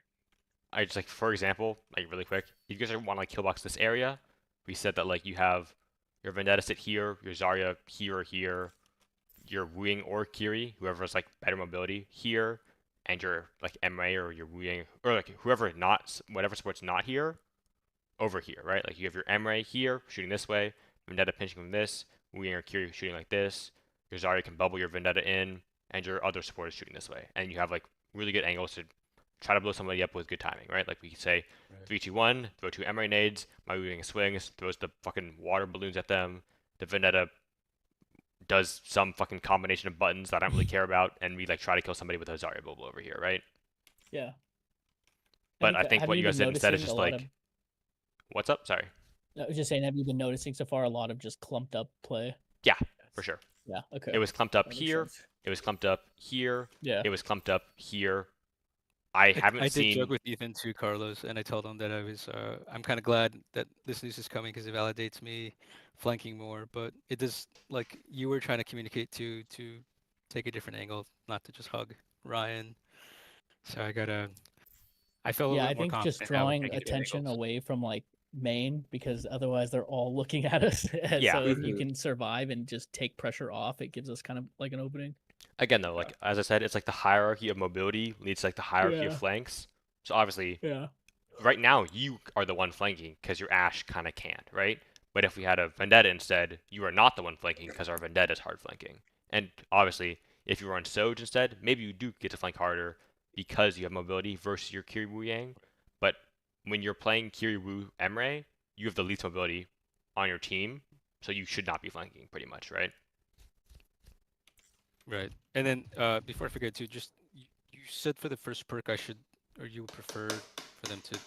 I just like, for example, like really quick, you guys want to like kill box this area. We said that like you have your Vendetta sit here, your Zarya here or here, your Wing or Kiri, whoever has like better mobility here, and your like Emre or your Wing or like whoever not whatever support's not here, over here, right? Like you have your Emre here shooting this way, Vendetta pinching from this, Wing or Kiri shooting like this. Your Zarya can bubble your Vendetta in, and your other support is shooting this way, and you have like really good angles to try to blow somebody up with good timing, right? Like we could say, 3, 2, 1, throw 2 Emre nades, my Wing swings, throws the fucking water balloons at them, the Vendetta does some fucking combination of buttons that I don't really care about, and we like try to kill somebody with a Zarya bubble over here, right? Yeah. But I think have what you been guys said instead is noticing just a lot like, of- what's up? Sorry. I was just saying, have you been noticing so far a lot of just clumped up play? Yeah, for sure. Yeah. Okay. It was clumped up That makes here. sense. It was clumped up here. Yeah. It was clumped up here. I haven't I did seen. joke with Ethan too, Carlos, and I told him that I'm kind of glad that this news is coming because it validates me flanking more. But it does, like you were trying to communicate to take a different angle, not to just hug Ryan. So I felt a Yeah, little I bit more think confident. just now with drawing taking different attention angles. away from like main, because otherwise they're all looking at us. And Yeah. so if you Mhm. can survive and just take pressure off, it gives us kind of like an opening. Again, though, like as I said, it's like the hierarchy of mobility leads to like the hierarchy of Yeah. flanks. So obviously, Yeah. right now you are the one flanking because your Ashe kind of can't, right? But if we had a Vendetta instead, you are not the one flanking because our Vendetta is hard flanking. And obviously, if you run Soj instead, maybe you do get to flank harder because you have mobility versus your Kiri Wu Yang. But when you're playing Kiri Wu Emre, you have the least mobility on your team, so you should not be flanking pretty much, right? Right. And then before I forget too, just you said for the first perk I should, or you would prefer for them to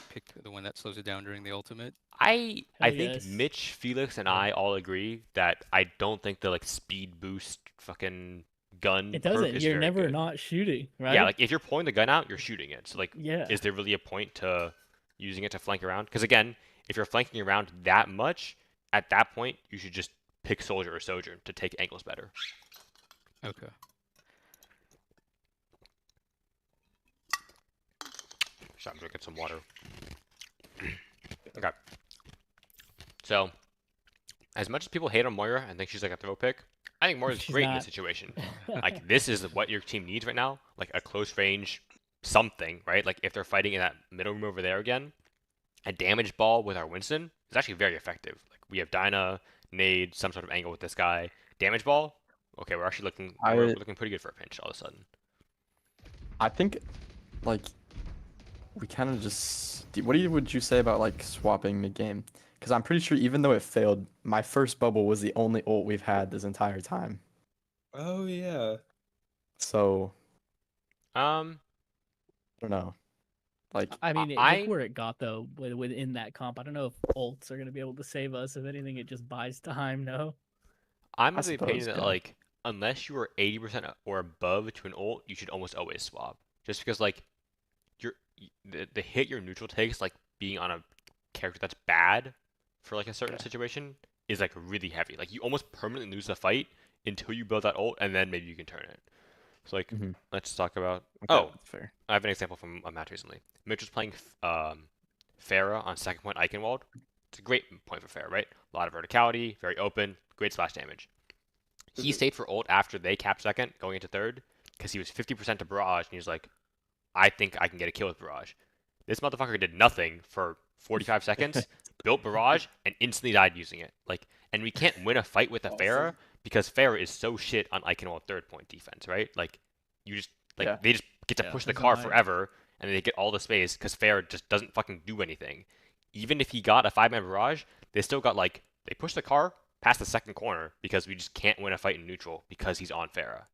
pick the one that slows it down during the ultimate. I Hell think yes. Mitch, Felix, and Yeah. I all agree that I don't think the like speed boost fucking gun It perk doesn't. is You're very never good. not shooting, right? Yeah, like if you're pulling the gun out, you're shooting it. So like, Yeah. is there really a point to using it to flank around? Because again, if you're flanking around that much, at that point you should just pick Soldier or Sojourn to take angles better. Okay. So I'm drinking some water. Okay. So, as much as people hate on Moira and think she's like a throw pick, I think Moira's She's great in not. this situation. Like this is what your team needs right now, like a close range something, right? Like if they're fighting in that middle room over there again, a damage ball with our Winston is actually very effective. Like we have Dyna, nade, some sort of angle with this guy. Damage ball, okay, we're actually we're looking pretty good for a pinch all of a sudden. I think, like, we kind of just. What would you say about like swapping mid game? Because I'm pretty sure even though it failed, my first bubble was the only ult we've had this entire time. Oh yeah. So Um, I don't know. Like, I mean, I- look where it got though within that comp. I don't know if ults are gonna be able to save us. If anything, it just buys time. No. I'm I of the opinion suppose, that yeah. like unless you are 80% or above to an ult, you should almost always swap. Just because like the hit your neutral takes like being on a character that's bad for like a certain situation is like really heavy. Like you almost permanently lose the fight until you build that ult and then maybe you can turn it. So like Mhm. let's talk about okay, that's fair. I have an example from a match recently. Mitch was playing Pharah on second point Eichenwald. It's a great point for Pharah, right? A lot of verticality, very open, great splash damage. He stayed for ult after they capped second, going into third, because he was 50% to Barrage, and he was like, I think I can get a kill with Barrage. This motherfucker did nothing for 45 seconds, built Barrage, and instantly died using it. Like, and we can't win a fight with a Pharah because Pharah is so shit on Eichenwald third point defense, right? Like, you just like Yeah. they just get to Yeah, push the it's car annoying. forever, and they get all the space because Pharah just doesn't fucking do anything. Even if he got a 5-man Barrage, they still got like they push the car past the second corner because we just can't win a fight in neutral because he's on Pharah.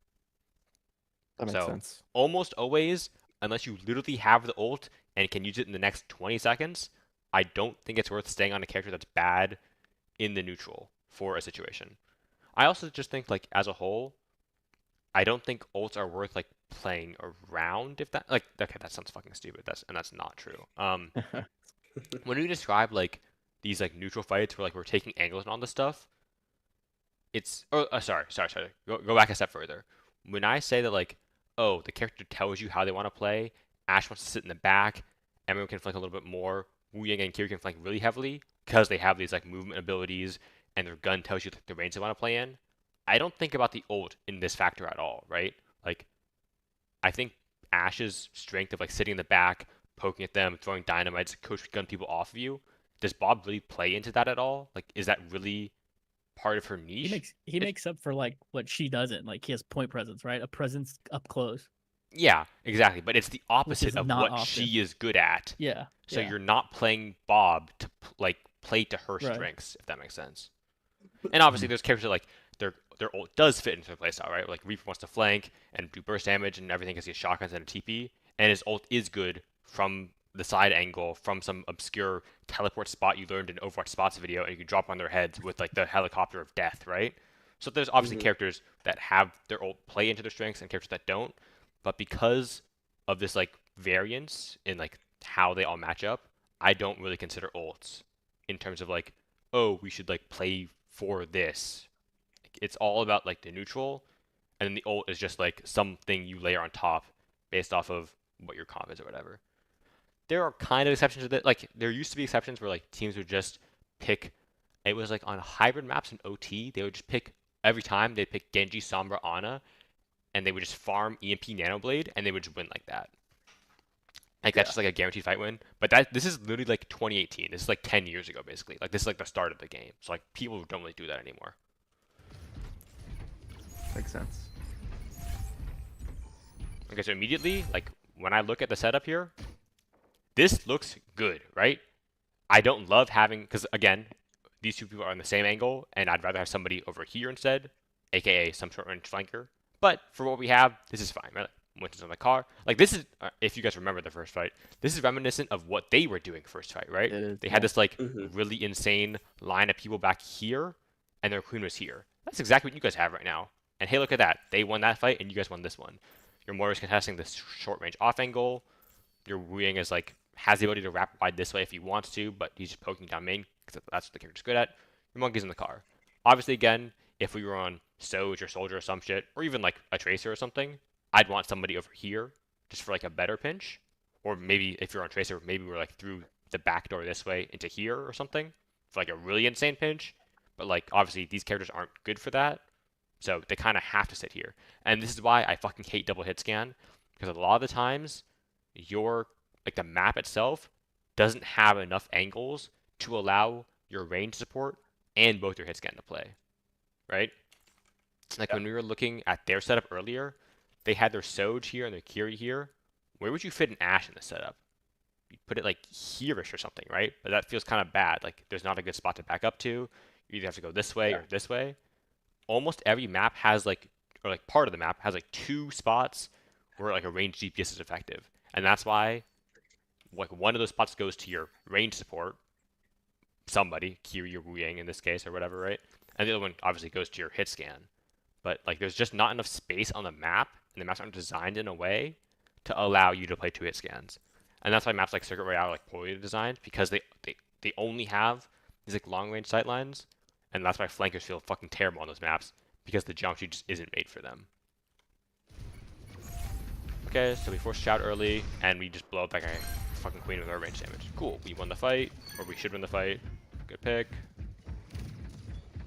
That makes So sense. almost always unless you literally have the ult and can use it in the next 20 seconds, I don't think it's worth staying on a character that's bad in the neutral for a situation. I also just think, like, as a whole, I don't think ults are worth, like, playing around, if that, like, okay, that sounds fucking stupid, that's not true. When we describe, like, these, like, neutral fights where, like, we're taking angles and all this stuff, it's, sorry, go back a step further. When I say that, like, oh, the character tells you how they want to play, Ashe wants to sit in the back, everyone can flank a little bit more, Wu Yang and Kiri can flank really heavily because they have these, like, movement abilities and their gun tells you, like, the range they want to play in. I don't think about the ult in this factor at all, right? Like, I think Ashe's strength of, like, sitting in the back, poking at them, throwing dynamites, coach gun people off of you, does Bob really play into that at all? Like, is that really part of her niche? He makes up for like what she doesn't. Like he has point presence, right? A presence up close. Yeah, exactly. But it's the opposite is of not what often. she is good at. Yeah. So yeah. you're not playing Bob to like play to her Right. strengths, if that makes sense. And obviously, there's characters that, like, their ult does fit into their playstyle, right? Like Reaper wants to flank and do burst damage and everything because he has shotguns and a TP, and his ult is good from the side angle from some obscure teleport spot you learned in Overwatch Spots video, and you can drop on their heads with, like, the helicopter of death, right? So there's obviously characters that have their ult play into their strengths and characters that don't, but because of this, like, variance in, like, how they all match up, I don't really consider ults in terms of, like, oh, we should, like, play for this. It's all about, like, the neutral, and then the ult is just, like, something you layer on top based off of what your comp is or whatever. There are kind of exceptions to that. Like, there used to be exceptions where, like, teams would just pick. It was like on hybrid maps in OT, they would just pick every time. They'd pick Genji, Sombra, Ana, and they would just farm EMP Nanoblade, and they would just win like that. Like, that's just like a guaranteed fight win. But this is literally like 2018. This is like 10 years ago, basically. Like, this is like the start of the game. So, like, people don't really do that anymore. Makes sense. Okay, so immediately, like, when I look at the setup here, this looks good, right? I don't love having, because again, these two people are on the same angle, and I'd rather have somebody over here instead, aka some short range flanker. But for what we have, this is fine, right? Winston's on the car. Like, this is, if you guys remember the first fight, this is reminiscent of what they were doing first fight, right? It is, They had yeah. this, like, really insane line of people back here, and their queen was here. That's exactly what you guys have right now. And hey, look at that. They won that fight, and you guys won this one. Your Moira's contesting this short range off angle. Your Wu Yang is, like, has the ability to wrap wide this way if he wants to, but he's just poking down main because that's what the character's good at. Your Monkey's in the car. Obviously, again, if we were on Soj or Soldier or some shit, or even, like, a Tracer or something, I'd want somebody over here just for, like, a better pinch. Or maybe if you're on Tracer, maybe we're, like, through the back door this way into here or something for, like, a really insane pinch. But, like, obviously, these characters aren't good for that. So they kind of have to sit here. And this is why I fucking hate double hit scan. Because a lot of the times, like, the map itself doesn't have enough angles to allow your range support and both your hit scan to play, right? Like, when we were looking at their setup earlier, they had their Soj here and their Kiri here. Where would you fit an Ashe in the setup? You'd put it, like, here-ish or something, right? But that feels kind of bad. Like, there's not a good spot to back up to. You either have to go this way or this way. Almost every map has, like, or, like, part of the map has, like, 2 spots where, like, a ranged DPS is effective. And that's why, like, one of those spots goes to your range support, somebody, Kiri or Wu Yang in this case, or whatever, right? And the other one obviously goes to your hit scan. But, like, there's just not enough space on the map, and the maps aren't designed in a way to allow you to play 2 hit scans. And that's why maps like Circuit Royale are, like, poorly designed, because they only have these, like, long range sightlines, and that's why flankers feel fucking terrible on those maps, because the geometry just isn't made for them. Okay, so we force shout early, and we just blow up that guy fucking queen with our range damage. Cool, we won the fight, or we should win the fight. Good pick.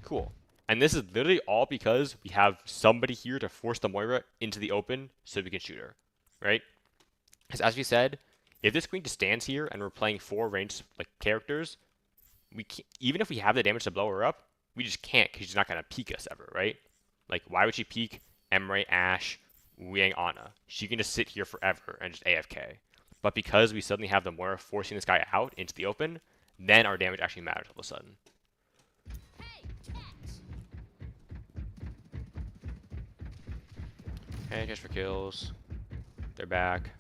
Cool. And this is literally all because we have somebody here to force the Moira into the open so we can shoot her, right? Because as we said, if this queen just stands here and we're playing 4 ranged, like, characters, we can't, even if we have the damage to blow her up, we just can't because she's not going to peek us ever, right? Like, why would she peek Emre, Ashe, Wu Yang, Ana? She can just sit here forever and just AFK. But because we suddenly have the Moira forcing this guy out into the open, then our damage actually matters all of a sudden. Okay, just for kills. They're back.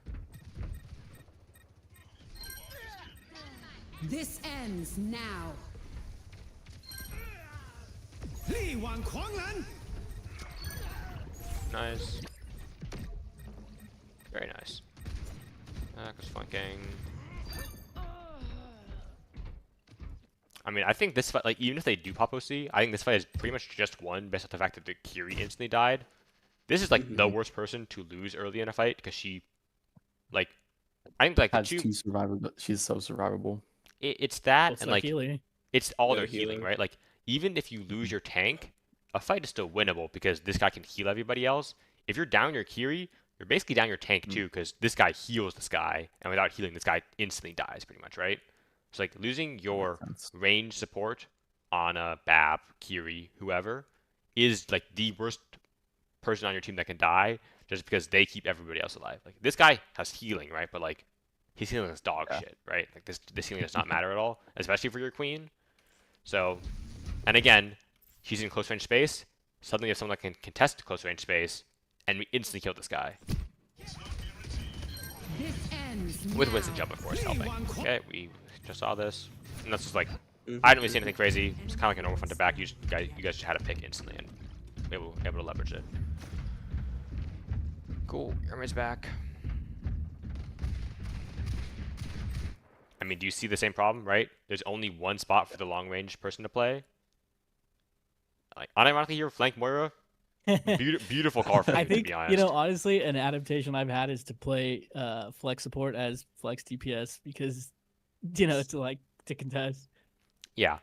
This ends now. Nice. Very nice. Goes flanking. I mean, I think this fight, like, even if they do pop OC, I think this fight is pretty much just won based on the fact that the Kiri instantly died. This is, like, the worst person to lose early in a fight, because she, like, I think, like, the Has two survivable. She's so survivable. it's that, Looks and, like like, healing. it's all Yeah, their healing, healing. right? Like, even if you lose your tank, a fight is still winnable, because this guy can heal everybody else. If you're down your Kiri, you're basically down your tank, too, because this guy heals this guy, and without healing, this guy instantly dies, pretty much, right? So, like, losing your Makes sense. range support on a Bab, Kiri, whoever, is, like, the worst person on your team that can die, just because they keep everybody else alive. Like, this guy has healing, right? But, like, his healing is dog shit, right? Like, this healing does not matter at all, especially for your queen. So, and again, she's in close range space. Suddenly, you have someone that can contest close range space, and we instantly kill this guy. This ends With Winston now. jump, of course, helping. Okay, we just saw this. And that's just like, I didn't really see anything crazy. It's kind of like a normal front to back. You guys just had to pick instantly and able to leverage it. Cool, Erma's back. I mean, do you see the same problem, right? There's only one spot for the long range person to play. Like, unironically here, flank Moira. Beautiful card for I me, think, to be honest. you know, honestly, an adaptation I've had is to play flex support as flex DPS because, you know, to contest. Yeah,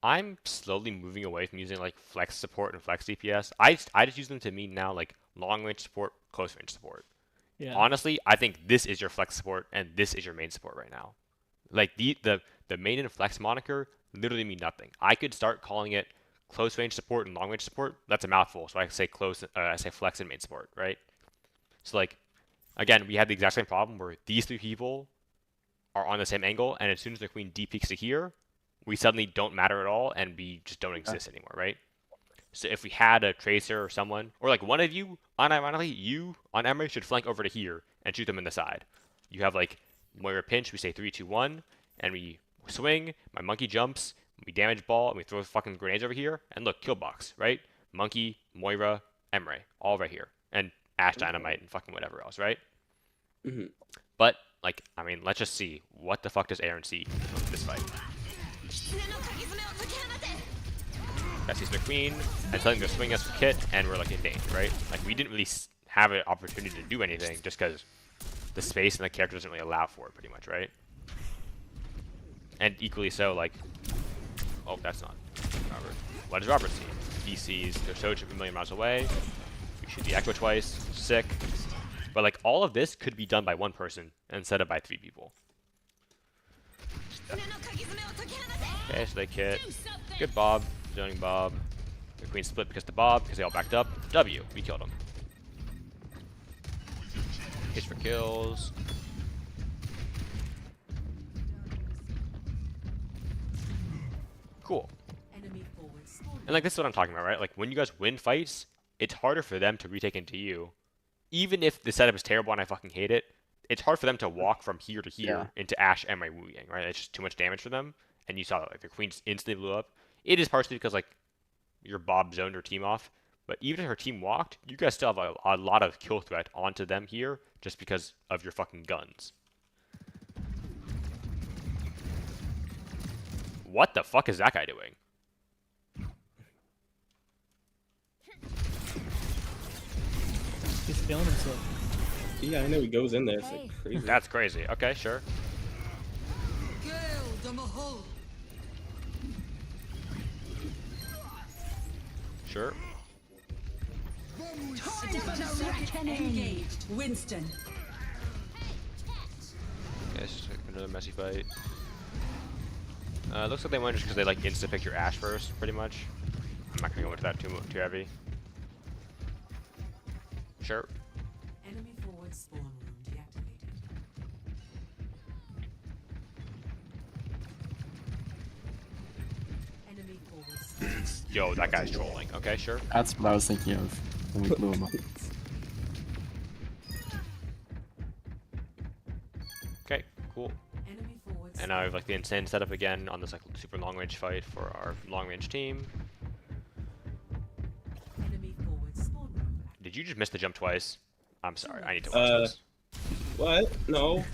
I'm slowly moving away from using like flex support and flex DPS. I just use them to mean now like long range support, close range support. Yeah. Honestly, I think this is your flex support and this is your main support right now. Like the main and flex moniker literally mean nothing. I could start calling it close range support and long range support. That's a mouthful, so I can say I say flex and main support, right? So like, again, we had the exact same problem where these three people are on the same angle, and as soon as the queen D peeks to here, we suddenly don't matter at all, and we just don't exist anymore, right? So if we had a tracer or someone, or like one of you, unironically, you on Emery should flank over to here and shoot them in the side. You have like Moira pinch, we say 3, 2, 1, and we swing, my monkey jumps, we damage ball, and we throw fucking grenades over here, and look, kill box, right? Monkey, Moira, Emery, all right here. And Ash Dynamite and fucking whatever else, right? But, like, I mean, let's just see. What the fuck does Aaron see from this fight? That sees the queen, and something to swing us with Kit, and we're like in danger, right? Like, we didn't really have an opportunity to do anything just because the space and the character doesn't really allow for it, pretty much, right? And equally so, like, oh, that's not Robert. What does Robert see? He sees their Soch a million miles away. We shoot the Echo twice. Sick. But, like, all of this could be done by one person instead of by 3 people. Okay, so they Kit. Good Bob. Zoning Bob. The queen split because the Bob, because they all backed up. W. We killed him. Hits for kills. Cool. And like, this is what I'm talking about, right? Like, when you guys win fights, it's harder for them to retake into you. Even if the setup is terrible and I fucking hate it, it's hard for them to walk from here to here into Ash and my Wu Yang, right? It's just too much damage for them. And you saw that, like, the queen just instantly blew up. It is partially because, like, your Bob zoned her team off. But even if her team walked, you guys still have a lot of kill threat onto them here just because of your fucking guns. What the fuck is that guy doing? He's feeling himself. Yeah, I know he goes in there. It's like crazy. That's crazy. Okay, sure. Sure. Engaged. Winston. Okay, it's just another messy fight. Looks like they went just because they like insta pick your Ash first, pretty much. I'm not gonna go into that too heavy. Sure. Enemy forward spawn room deactivated. Enemy forward spawn. Yo, that guy's trolling. Okay, sure. That's what I was thinking of when we blew him up. Okay, cool. Enemy forward And spawn have like the insane setup again on this like super long range fight for our long range team. Enemy forward spawn room. Did you just miss the jump twice? I'm sorry. I need to watch this. What? No.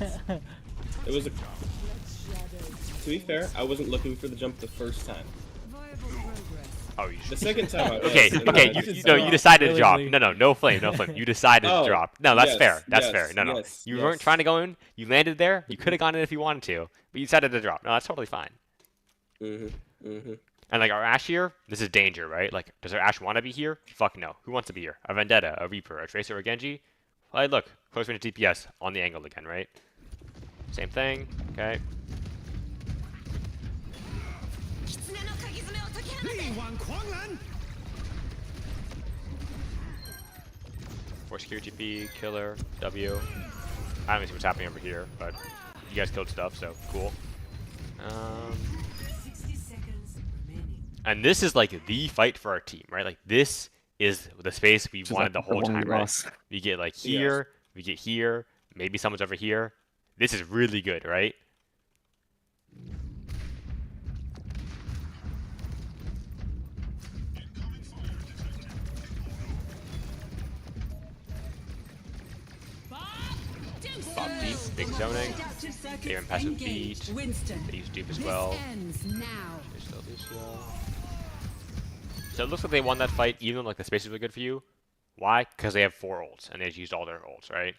It was a. To be fair, I wasn't looking for the jump the first time. Viable progress. Oh, you The should. second time I was. Okay, and okay, then I you just no, you dropped. decided to drop. willingly. No flame, no flame. You decided to Oh, drop. No, that's yes, fair. That's yes, fair. No. yes, You yes. weren't trying to go in. You landed there. You could have gone in if you wanted to, but you decided to drop. No, that's totally fine. And like our Ashe here, this is danger, right? Like, does our Ashe want to be here? Fuck no. Who wants to be here? A Vendetta, a Reaper, a Tracer, or a Genji? Well, look, close range DPS on the angle again, right? Same thing. Okay. Force QTP, killer, W. I don't even see what's happening over here, but you guys killed stuff, so cool. 60 seconds remaining. And this is like the fight for our team, right? Like this is the space we Which is, wanted like, the whole one we time, right? lost. We get like here, we get here, maybe someone's over here. This is really good, right? Bob deep, big zoning. They have passive beat. They use dupe as This well. ends now. They still do so. So it looks like they won that fight, even though like the space is really good for you. Why? Because they have 4 ults, and they've used all their ults, right?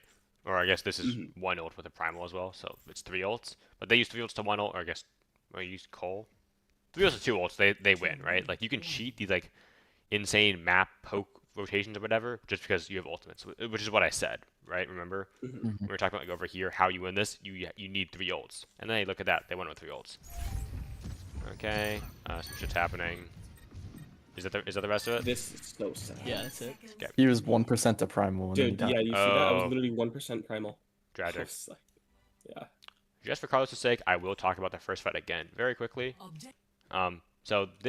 Or I guess this is 1 ult with a primal as well, so it's 3 ults. But they use 3 ults to 1 ult, or I guess, or you use Cole. 3 ults to 2 ults, they win, right? Like you can cheat these like insane map poke rotations or whatever just because you have ultimates, which is what I said, right? Remember? When we were talking about like over here, how you win this, you need 3 ults. And then you look at that, they won with 3 ults. Okay, some shit's happening. Is that the rest of it? This is so sad. Yeah, that's it. Okay. He was 1% to primal. And then he Dude, died. yeah, you see that? I was Oh. literally 1% primal. I Tragic. was like, yeah. Just for Carlos' sake, I will talk about the first fight again very quickly. Object So this